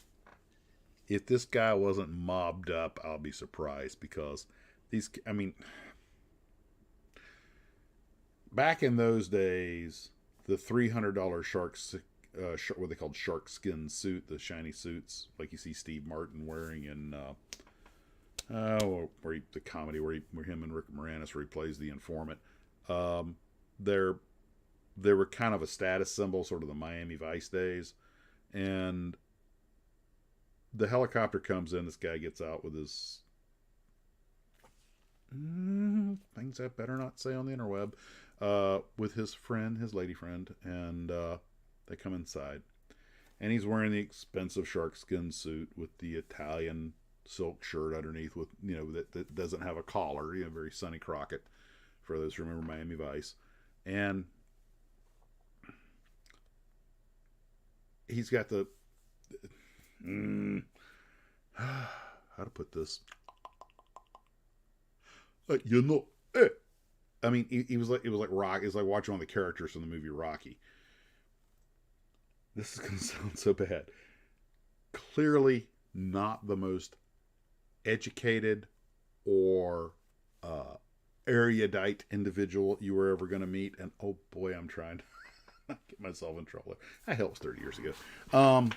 if this guy wasn't mobbed up, I'll be surprised because back in those days, the $300 what they called shark skin suit, the shiny suits, like you see Steve Martin wearing in the comedy where him and Rick Moranis, where he plays the informant. They were kind of a status symbol, sort of the Miami Vice days, and the helicopter comes in. This guy gets out with his things I better not say on the interweb, with his lady friend, and they come inside, and he's wearing the expensive sharkskin suit with the Italian silk shirt underneath, with that doesn't have a collar. Very Sonny Crockett, for those who remember Miami Vice, and he's got the how to put this? I mean, it was like Rock. It's like watching one of the characters from the movie Rocky. This is going to sound so bad. Clearly not the most educated or erudite individual you were ever going to meet. And oh boy, I'm trying to get myself in trouble. I hell, it was 30 years ago. And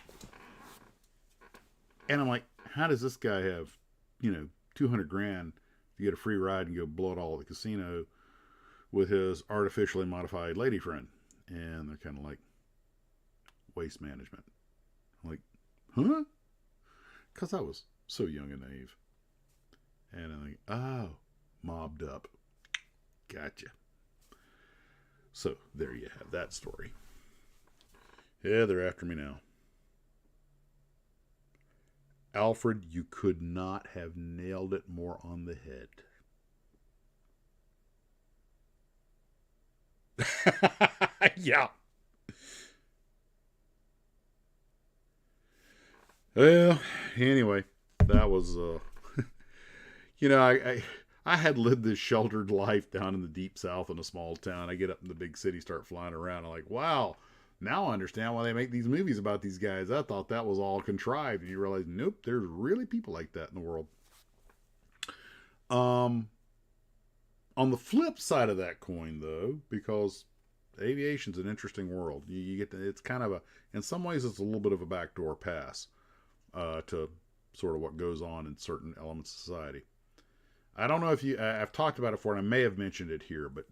I'm like, how does this guy have, $200 grand to get a free ride and go blow it all at the casino with his artificially modified lady friend? And they're kind of like, waste management. I'm like, huh? Because I was so young and naive. And I'm like, oh, mobbed up. Gotcha. So there you have that story. Yeah, they're after me now. Alfred, you could not have nailed it more on the head. Yeah. Well, anyway, that was, I had lived this sheltered life down in the deep south in a small town. I get up in the big city, start flying around. I'm like, wow, now I understand why they make these movies about these guys. I thought that was all contrived. And you realize, nope, there's really people like that in the world. On the flip side of that coin, though, because aviation's an interesting world. You get to, it's kind of in some ways, it's a little bit of a backdoor pass to sort of what goes on in certain elements of society. I don't know if I've talked about it before, and I may have mentioned it here, but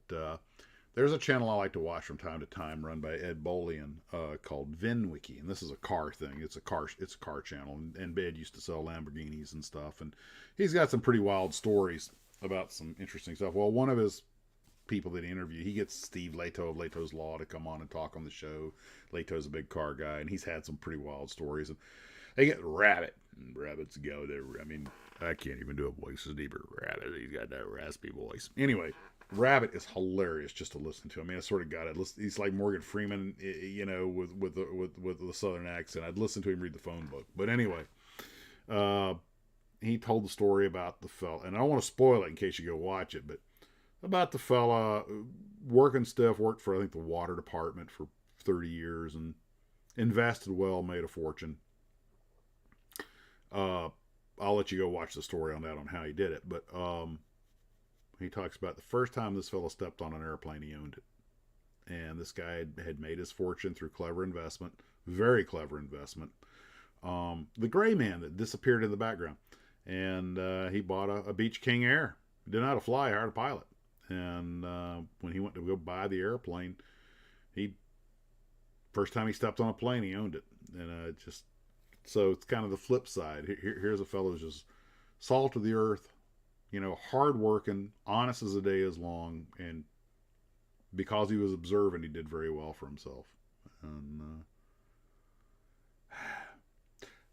there's a channel I like to watch from time to time, run by Ed Bolian, called VinWiki, and this is a car thing. It's a car channel, and Ed used to sell Lamborghinis and stuff, and he's got some pretty wild stories about some interesting stuff. Well, one of his people that he interviewed, he gets Steve Leto of Leto's Law to come on and talk on the show. Leto's a big car guy, and he's had some pretty wild stories, and they get Rabbits go there. I mean, I can't even do a voice as deep as Rabbit. He's got that raspy voice. Anyway, Rabbit is hilarious just to listen to. I mean, I sort of got it. He's like Morgan Freeman, you know, with the Southern accent. I'd listen to him read the phone book. But anyway, he told the story about the fella, and I don't want to spoil it in case you go watch it, but about the fella working stuff, worked for, I think, the water department for 30 years and invested well, made a fortune. I'll let you go watch the story on that, on how he did it. But he talks about the first time this fella stepped on an airplane, he owned it. And this guy had made his fortune through clever investment, very clever investment. The gray man that disappeared in the background. And he bought a Beach King Air. He didn't know how to fly, hired a pilot. And when he went to go buy the airplane, first time he stepped on a plane, he owned it. And so it's kind of the flip side. Here's a fellow who's just salt of the earth, you know, hardworking, honest as the day is long, and because he was observant, he did very well for himself. And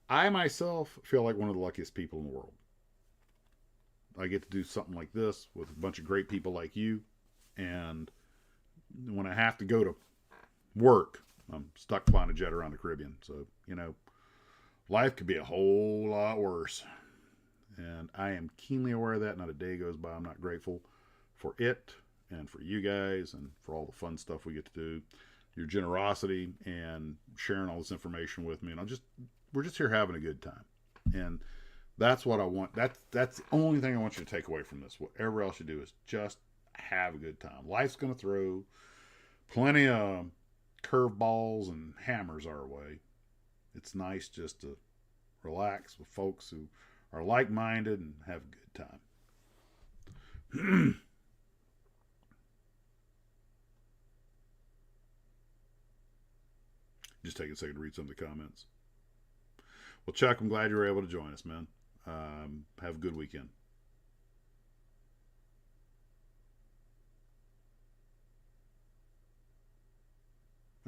I myself feel like one of the luckiest people in the world. I get to do something like this with a bunch of great people like you, and when I have to go to work, I'm stuck flying a jet around the Caribbean. So, you know, life could be a whole lot worse. And I am keenly aware of that. Not a day goes by I'm not grateful for it and for you guys and for all the fun stuff we get to do. Your generosity and sharing all this information with me. And we're just here having a good time. And that's what I want. That's the only thing I want you to take away from this. Whatever else you do is just have a good time. Life's going to throw plenty of curveballs and hammers our way. It's nice just to relax with folks who are like-minded and have a good time. Just take a second to read some of the comments. Well, Chuck, I'm glad you were able to join us, man. Have a good weekend.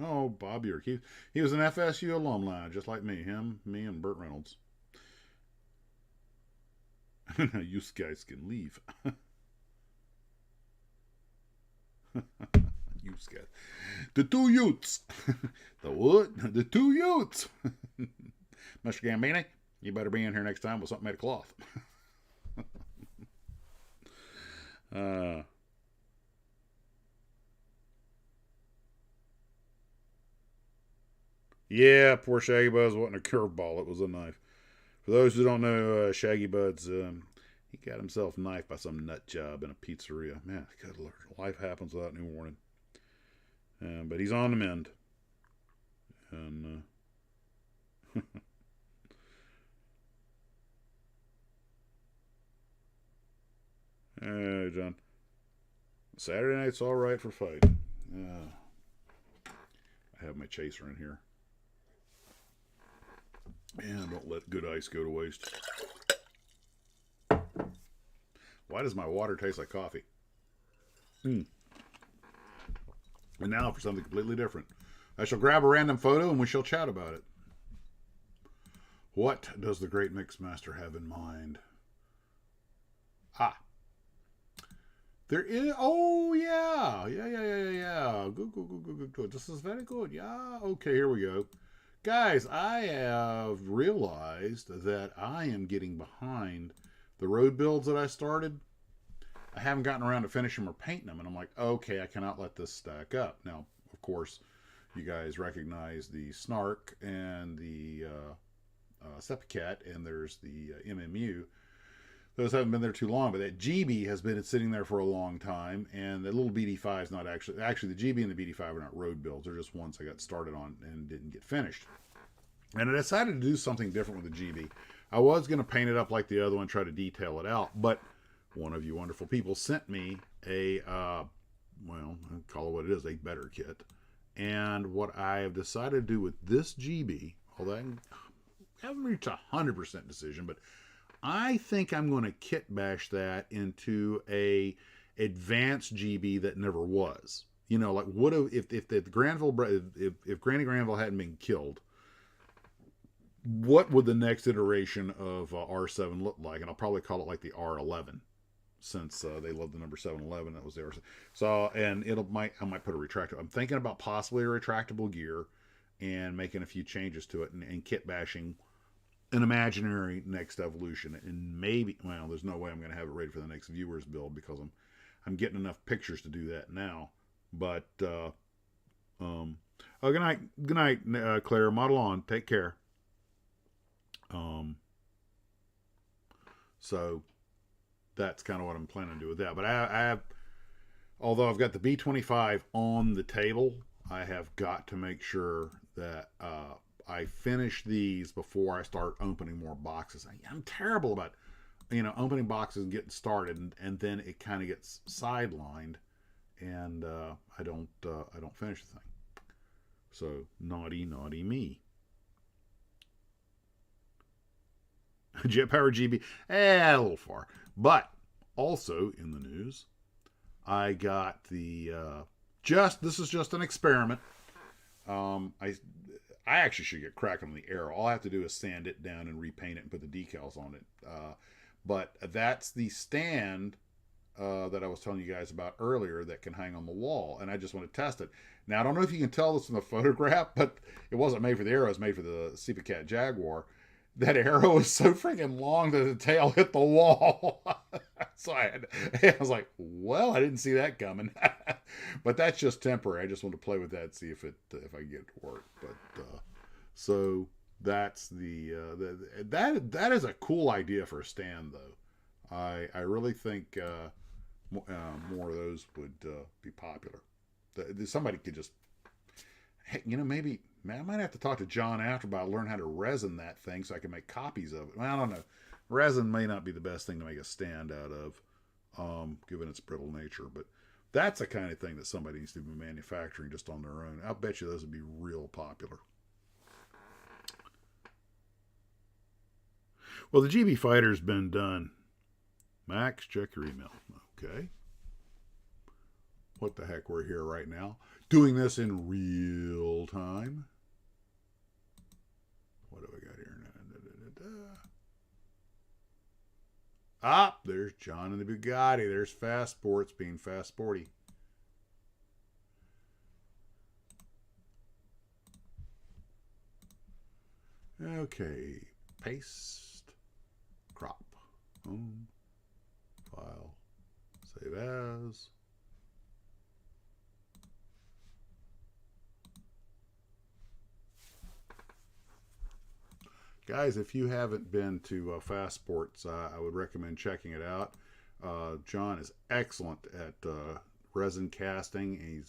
Oh, Bob York. He was an FSU alumni, just like me. Me, and Burt Reynolds. You guys can leave. You guys. The two Utes. The what? The two Utes. Mr. Gambini, you better be in here next time with something made of cloth. Yeah, poor Shaggy Buzz wasn't a curveball. It was a knife. For those who don't know, Shaggy Buzz, he got himself knifed by some nut job in a pizzeria. Man, good Lord, life happens without any warning. But he's on the mend. And hey, John. Saturday night's all right for fighting. I have my chaser in here. And don't let good ice go to waste. Why does my water taste like coffee? And now for something completely different. I shall grab a random photo and we shall chat about it. What does the great Mixmaster have in mind? There is... Oh, yeah. Yeah. Good. This is very good. Yeah. Okay, here we go. Guys, I have realized that I am getting behind the road builds that I started. I haven't gotten around to finishing or painting them, and I'm like, okay, I cannot let this stack up. Now, of course, you guys recognize the Snark and the Sepicat, and there's the MMU. Those haven't been there too long, but that GB has been sitting there for a long time, and the little BD5 is not actually the GB and the BD5 are not road builds. They're just ones I got started on and didn't get finished. And I decided to do something different with the GB. I was going to paint it up like the other one, try to detail it out, but one of you wonderful people sent me a, well, I'll call it what it is, a better kit. And what I have decided to do with this GB, although I haven't reached a 100% decision, but I think I'm going to kit bash that into a advanced GB that never was. You know, like what if the Granville, if Granny Granville hadn't been killed, what would the next iteration of R7 look like? And I'll probably call it like the R11. since they love the number 711 that was there. So, and I might put a retractable. I'm thinking about possibly a retractable gear and making a few changes to it and kit bashing an imaginary next evolution. And maybe, well, there's no way I'm going to have it ready for the next viewer's build because I'm getting enough pictures to do that now. But, oh, good night, Claire. Model on. Take care. So that's kind of what I'm planning to do with that. But I have, although I've got the B-25 on the table, I have got to make sure that I finish these before I start opening more boxes. I'm terrible about, opening boxes and getting started, and then it kind of gets sidelined, and I don't finish the thing. So naughty me. Jet Power GB, a little far. But also in the news, I got the this is just an experiment. I actually should get cracking on the Aero. All I have to do is sand it down and repaint it and put the decals on it. But that's the stand that I was telling you guys about earlier that can hang on the wall, and I just want to test it. Now I don't know if you can tell this from the photograph, but it wasn't made for the Aero. It was made for the Cat Jaguar. That arrow is so freaking long that the tail hit the wall. So I was like, well, I didn't see that coming. But that's just temporary. I just want to play with that, see if I can get it to work. But so that's that is a cool idea for a stand, though. I really think more of those would be popular. Somebody could just, maybe. Man, I might have to talk to John after about learn how to resin that thing so I can make copies of it. Well, I don't know. Resin may not be the best thing to make a stand out of, given its brittle nature. But that's the kind of thing that somebody needs to be manufacturing just on their own. I'll bet you those would be real popular. Well, the GB Fighter's been done. Max, check your email. Okay. What the heck? We're here right now. Doing this in real time. What do I got here? There's John and the Bugatti. There's Fast Sports being Fast Sporty. Okay. Paste. Crop. Home. File. Save as. Guys, if you haven't been to Fast Sports, I would recommend checking it out. John is excellent at resin casting.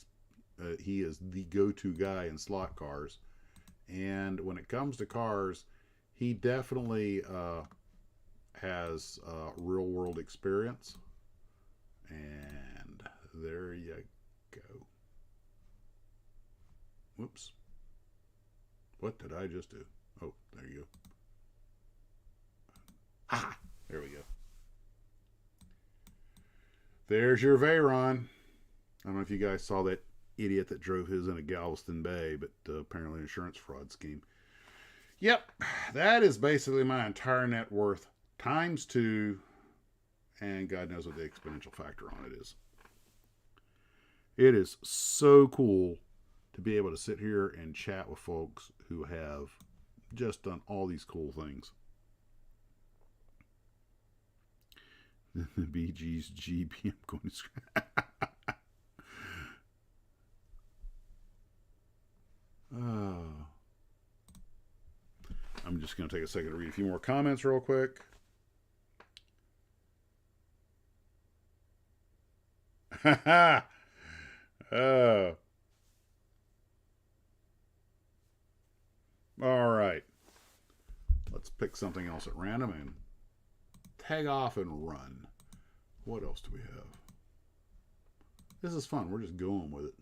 He is the go-to guy in slot cars. And when it comes to cars, he definitely has real-world experience. And there you go. Whoops. What did I just do? Oh, there you go. Ah, there we go. There's your Veyron. I don't know if you guys saw that idiot that drove his in a Galveston Bay, but apparently an insurance fraud scheme. Yep, that is basically my entire net worth times 2, and God knows what the exponential factor on it is. It is so cool to be able to sit here and chat with folks who have just done all these cool things. The BG's GB, I'm going to scratch. I'm just going to take a second to read a few more comments real quick. All right. Let's pick something else at random and tag off and run. What else do we have? This is fun. We're just going with it.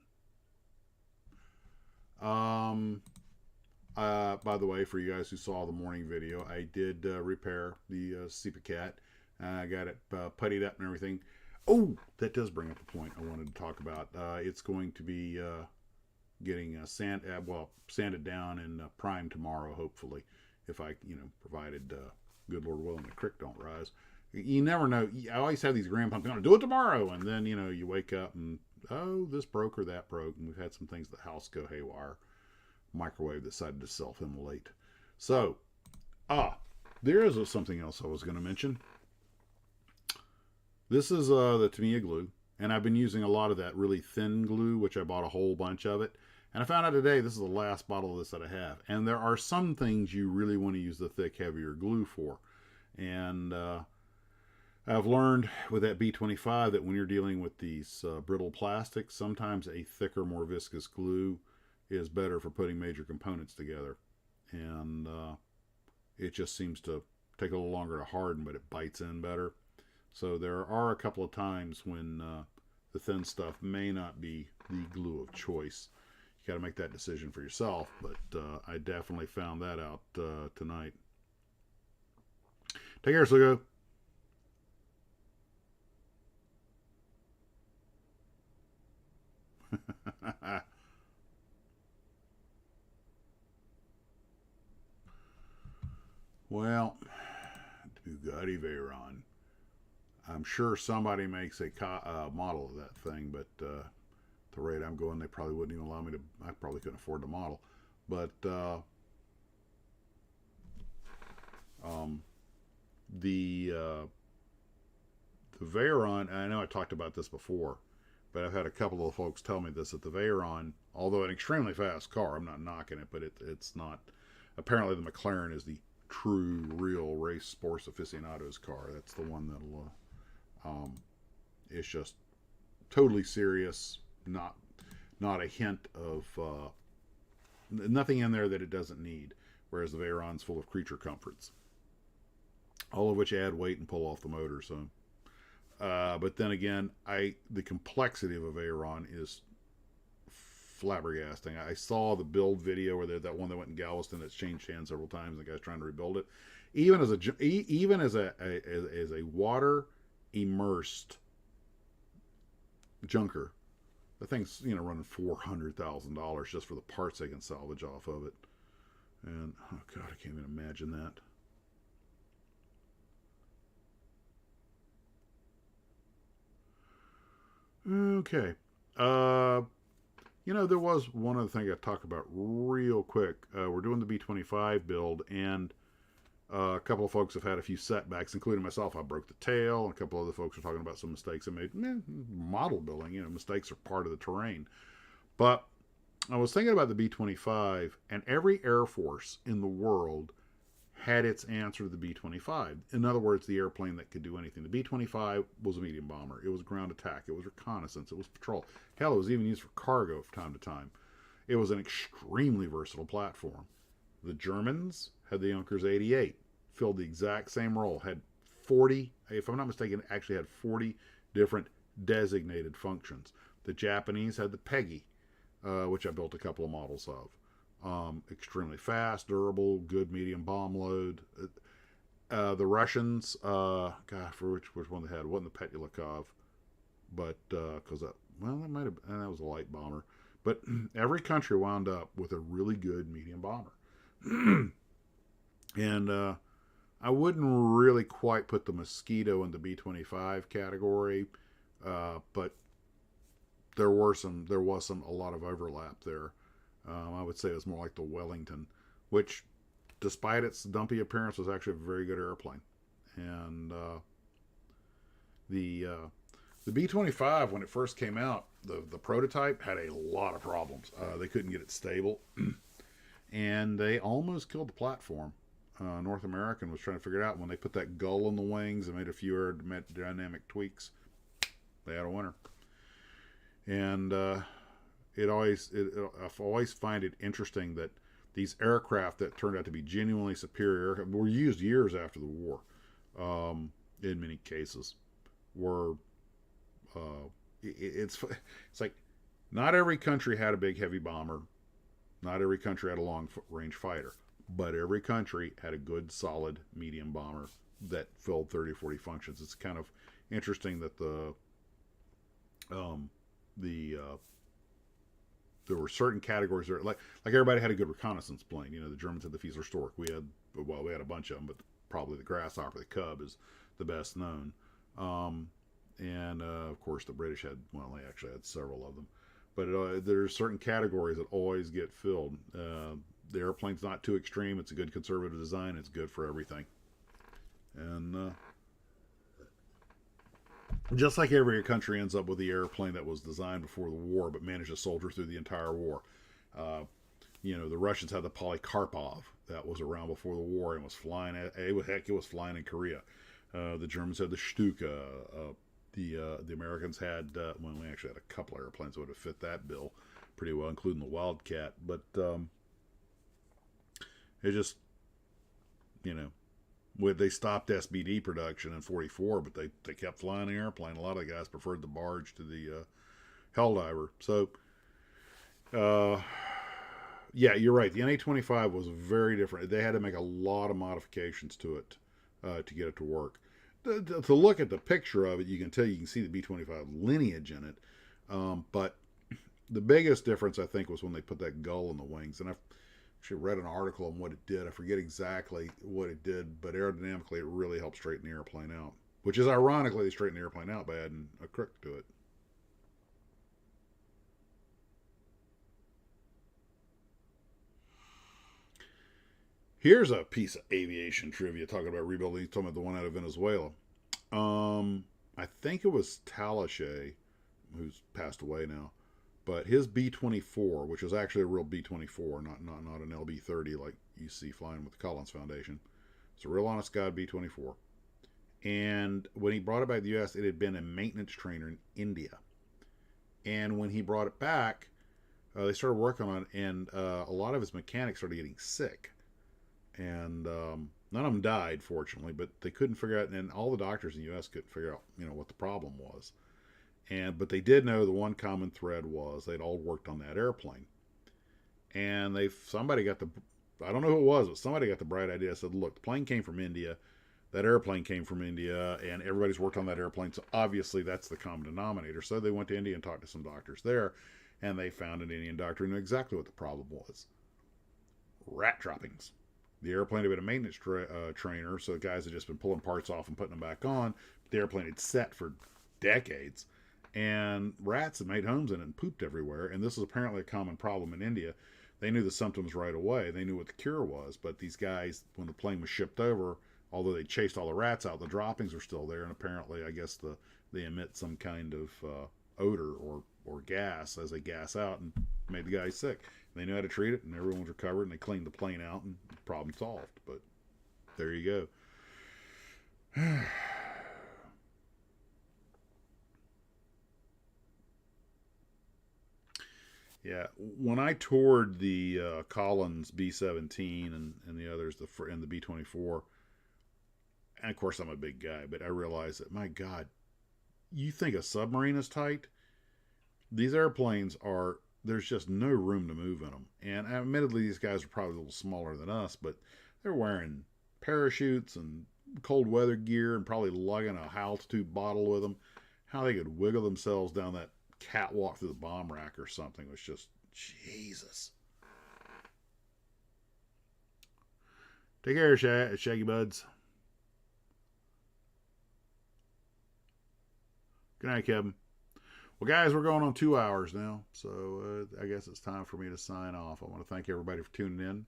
By the way, for you guys who saw the morning video, I did repair the Cat. I got it puttied up and everything. Oh, that does bring up a point I wanted to talk about. It's going to be getting sanded down and primed tomorrow, hopefully, if I, provided good Lord willing the creek don't rise. You never know. I always have these grand plans. I'm going to do it tomorrow, and then you wake up and oh, this broke or that broke, and we've had some things at the house go haywire. Microwave decided to self-immolate. So, there is something else I was going to mention. This is the Tamiya glue, and I've been using a lot of that really thin glue, which I bought a whole bunch of it. And I found out today this is the last bottle of this that I have. And there are some things you really want to use the thick, heavier glue for. And I've learned with that B25 that when you're dealing with these brittle plastics, sometimes a thicker, more viscous glue is better for putting major components together. And it just seems to take a little longer to harden, but it bites in better. So there are a couple of times when the thin stuff may not be the glue of choice. You got to make that decision for yourself, but I definitely found that out tonight. Take care, Sugo. Well, Bugatti Veyron. I'm sure somebody makes a model of that thing, but the rate I'm going, they probably wouldn't even allow me to. I probably couldn't afford the model, but the Veyron. I know I talked about this before, but I've had a couple of folks tell me this, that the Veyron, although an extremely fast car, I'm not knocking it, but it's not. Apparently, the McLaren is the true, real race sports aficionados car. That's the one that'll. It's just totally serious. Not a hint of nothing in there that it doesn't need. Whereas the Veyron's full of creature comforts, all of which add weight and pull off the motor. So, but then again, the complexity of a Veyron is flabbergasting. I saw the build video where that one that went in Galveston that's changed hands several times. The guy's trying to rebuild it. Even as a water immersed junker, the thing's running $400,000 just for the parts they can salvage off of it. And oh god, I can't even imagine that. Okay. There was one other thing I talk about real quick. We're doing the B25 build, and a couple of folks have had a few setbacks, including myself. I broke the tail, and a couple other folks are talking about some mistakes I made. Model building, mistakes are part of the terrain. But I was thinking about the B25, and every Air Force in the world had its answer to the B-25. In other words, the airplane that could do anything. The B-25 was a medium bomber. It was ground attack. It was reconnaissance. It was patrol. Hell, it was even used for cargo from time to time. It was an extremely versatile platform. The Germans had the Junkers 88. Filled the exact same role. Had 40, if I'm not mistaken, actually had 40 different designated functions. The Japanese had the Peggy, which I built a couple of models of. Extremely fast, durable, good medium bomb load. The Russians, for which one they had, it wasn't the Petylikov, but because that might have, that was a light bomber. But every country wound up with a really good medium bomber, and I wouldn't really quite put the Mosquito in the B-25 category, but there was a lot of overlap there. I would say it was more like the Wellington, which, despite its dumpy appearance, was actually a very good airplane. And the B-25, when it first came out, the prototype had a lot of problems. They couldn't get it stable, and they almost killed the platform. North American was trying to figure it out. When they put that gull in the wings and made a few aerodynamic tweaks, they had a winner. And I always find it interesting that these aircraft that turned out to be genuinely superior were used years after the war. In many cases, were it's like not every country had a big heavy bomber, not every country had a long range fighter, but every country had a good solid medium bomber that filled 30 or 40 functions. It's kind of interesting that there were certain categories there, like everybody had a good reconnaissance plane. The Germans had the Fiesler Stork. We had a bunch of them, but probably the Grasshopper, the Cub, is the best known. And of course, the British had, well, they actually had several of them. But there's certain categories that always get filled. The airplane's not too extreme. It's a good conservative design. It's good for everything. And just like every country ends up with the airplane that was designed before the war but managed to soldier through the entire war. The Russians had the Polikarpov that was around before the war and was flying. It was flying in Korea. The Germans had the Stuka. The Americans had, well, we actually had a couple of airplanes that would have fit that bill pretty well, including the Wildcat. But it just, they stopped SBD production in 44, but they kept flying the airplane. A lot of the guys preferred the barge to the Helldiver. So, yeah, you're right. The NA-25 was very different. They had to make a lot of modifications to it to get it to work. To look at the picture of it, you can see the B-25 lineage in it. But the biggest difference, I think, was when they put that gull in the wings. And I've actually read an article on what it did. I forget exactly what it did, but aerodynamically it really helped straighten the airplane out. Which is ironically, they straightened the airplane out by adding a crook to it. Here's a piece of aviation trivia talking about rebuilding. He's talking about the one out of Venezuela. I think it was Talashe, who's passed away now, but his B-24, which was actually a real B-24, not an LB-30 like you see flying with the Collins Foundation. It's a real honest God B-24. And when he brought it back to the U.S., it had been a maintenance trainer in India. And when he brought it back, they started working on it, and a lot of his mechanics started getting sick. And none of them died, fortunately, but they couldn't figure out, and all the doctors in the U.S. couldn't figure out, what the problem was. But they did know the one common thread was they'd all worked on that airplane. And somebody got I don't know who it was, but somebody got the bright idea. Said, look, the plane came from India, that airplane came from India, and everybody's worked on that airplane, so obviously that's the common denominator. So they went to India and talked to some doctors there, and they found an Indian doctor who knew exactly what the problem was. Rat droppings. The airplane had been a maintenance trainer, so the guys had just been pulling parts off and putting them back on. The airplane had set for decades, and rats had made homes in it and pooped everywhere, and this is apparently a common problem in India. They knew the symptoms right away. They knew what the cure was, but these guys, when the plane was shipped over, although they chased all the rats out, the droppings were still there, and apparently, I guess, they emit some kind of odor or gas as they gas out and made the guys sick. They knew how to treat it, and everyone was recovered, and they cleaned the plane out, and problem solved. But there you go. Yeah, when I toured the Collins B-17 and the others, and the B-24, and of course I'm a big guy, but I realized that, my God, you think a submarine is tight? These airplanes there's just no room to move in them. And admittedly, these guys are probably a little smaller than us, but they're wearing parachutes and cold weather gear and probably lugging a altitude bottle with them. How they could wiggle themselves down that catwalk through the bomb rack or something was just, Jesus. Take care, Shaggy Buds. Good night, Kevin. Well, guys, we're going on 2 hours now, so I guess it's time for me to sign off. I want to thank everybody for tuning in.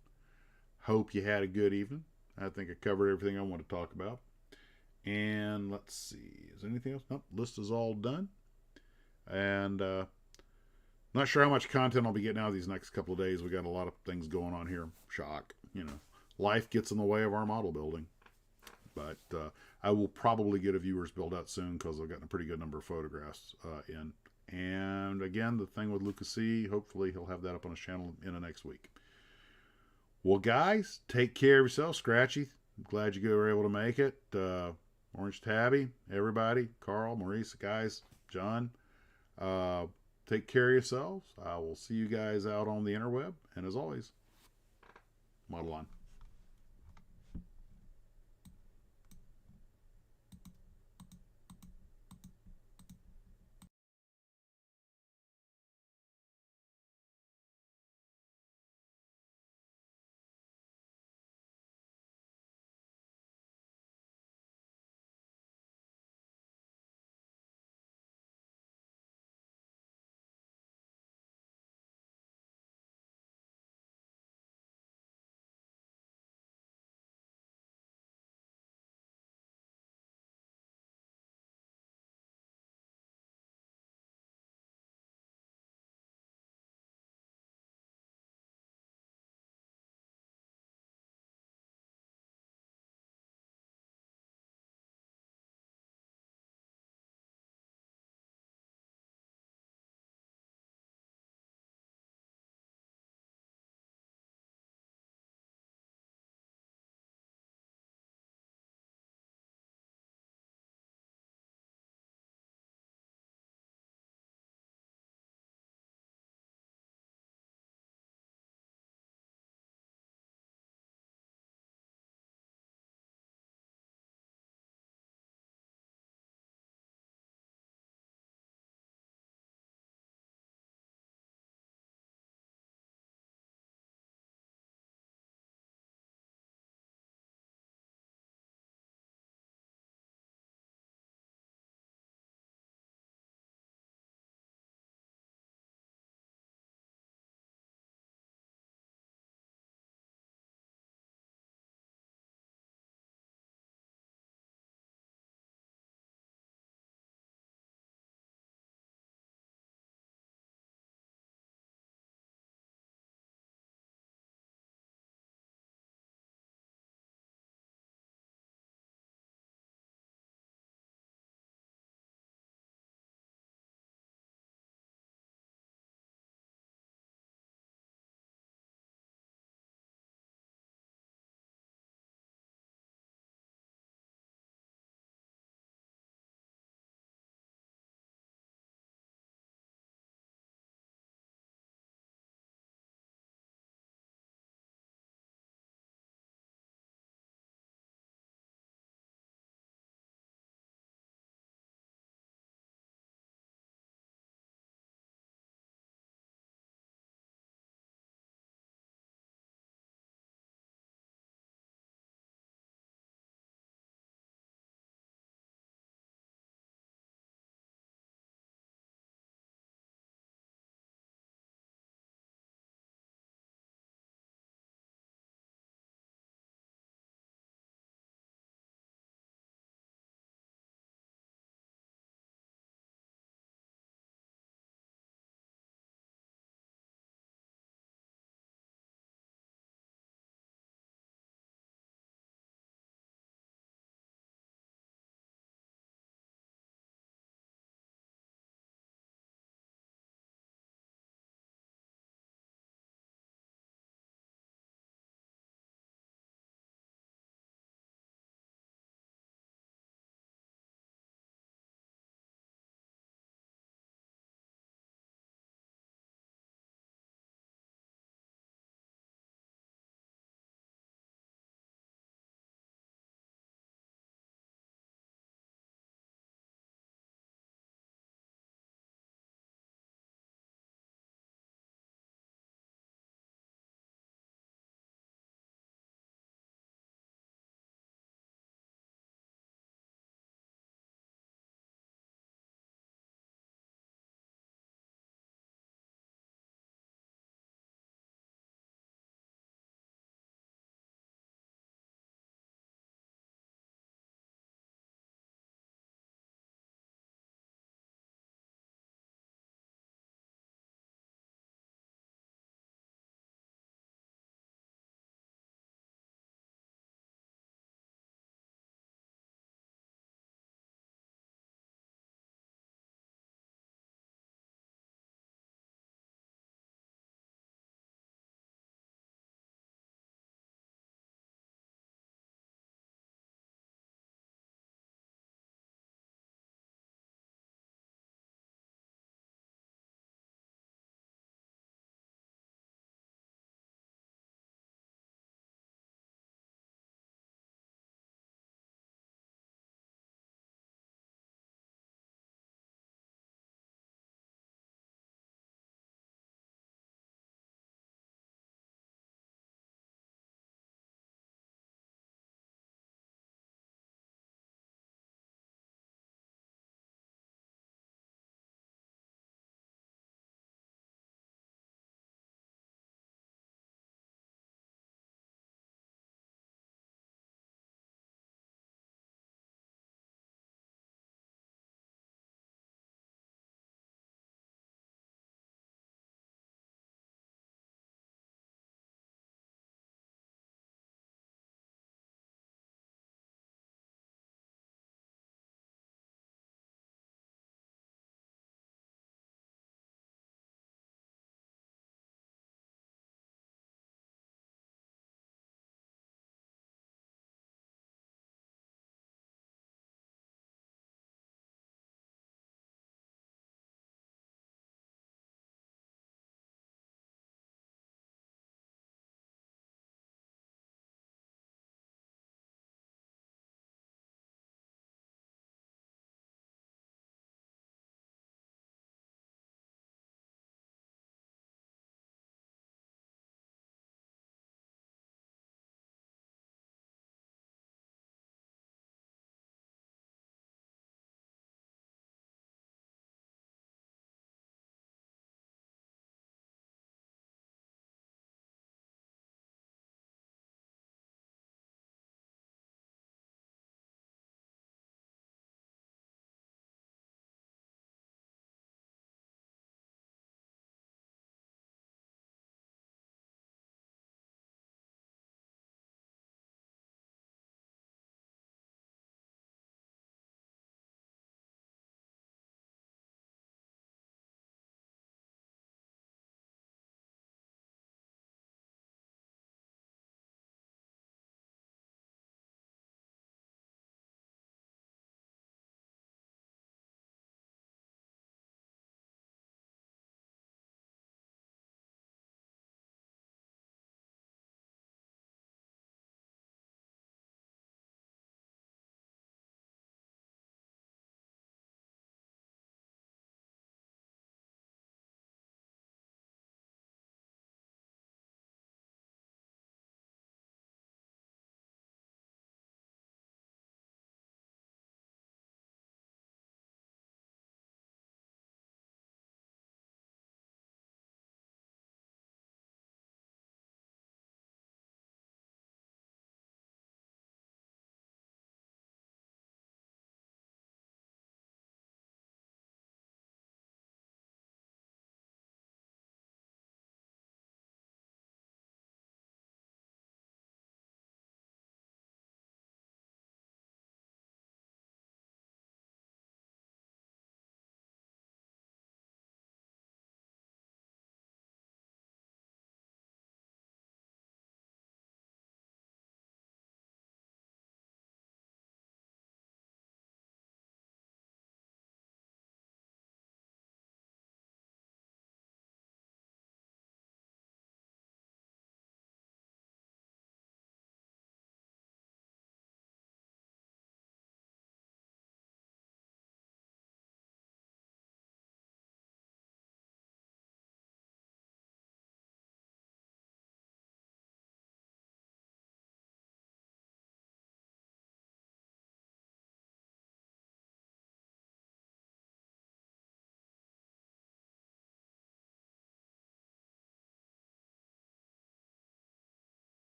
Hope you had a good evening. I think I covered everything I want to talk about. And let's see, is there anything else? Nope, list is all done. And not sure how much content I'll be getting out of these next couple of days. We got a lot of things going on here. Shock, life gets in the way of our model building. But I will probably get a viewer's build out soon because I've gotten a pretty good number of photographs in. And again, the thing with Lucas C, hopefully he'll have that up on his channel in the next week. Well, guys, take care of yourself. Scratchy, I'm glad you were able to make it. Orange Tabby, everybody, Carl, Maurice, guys, John, take care of yourselves. I will see you guys out on the interweb. And as always, model on.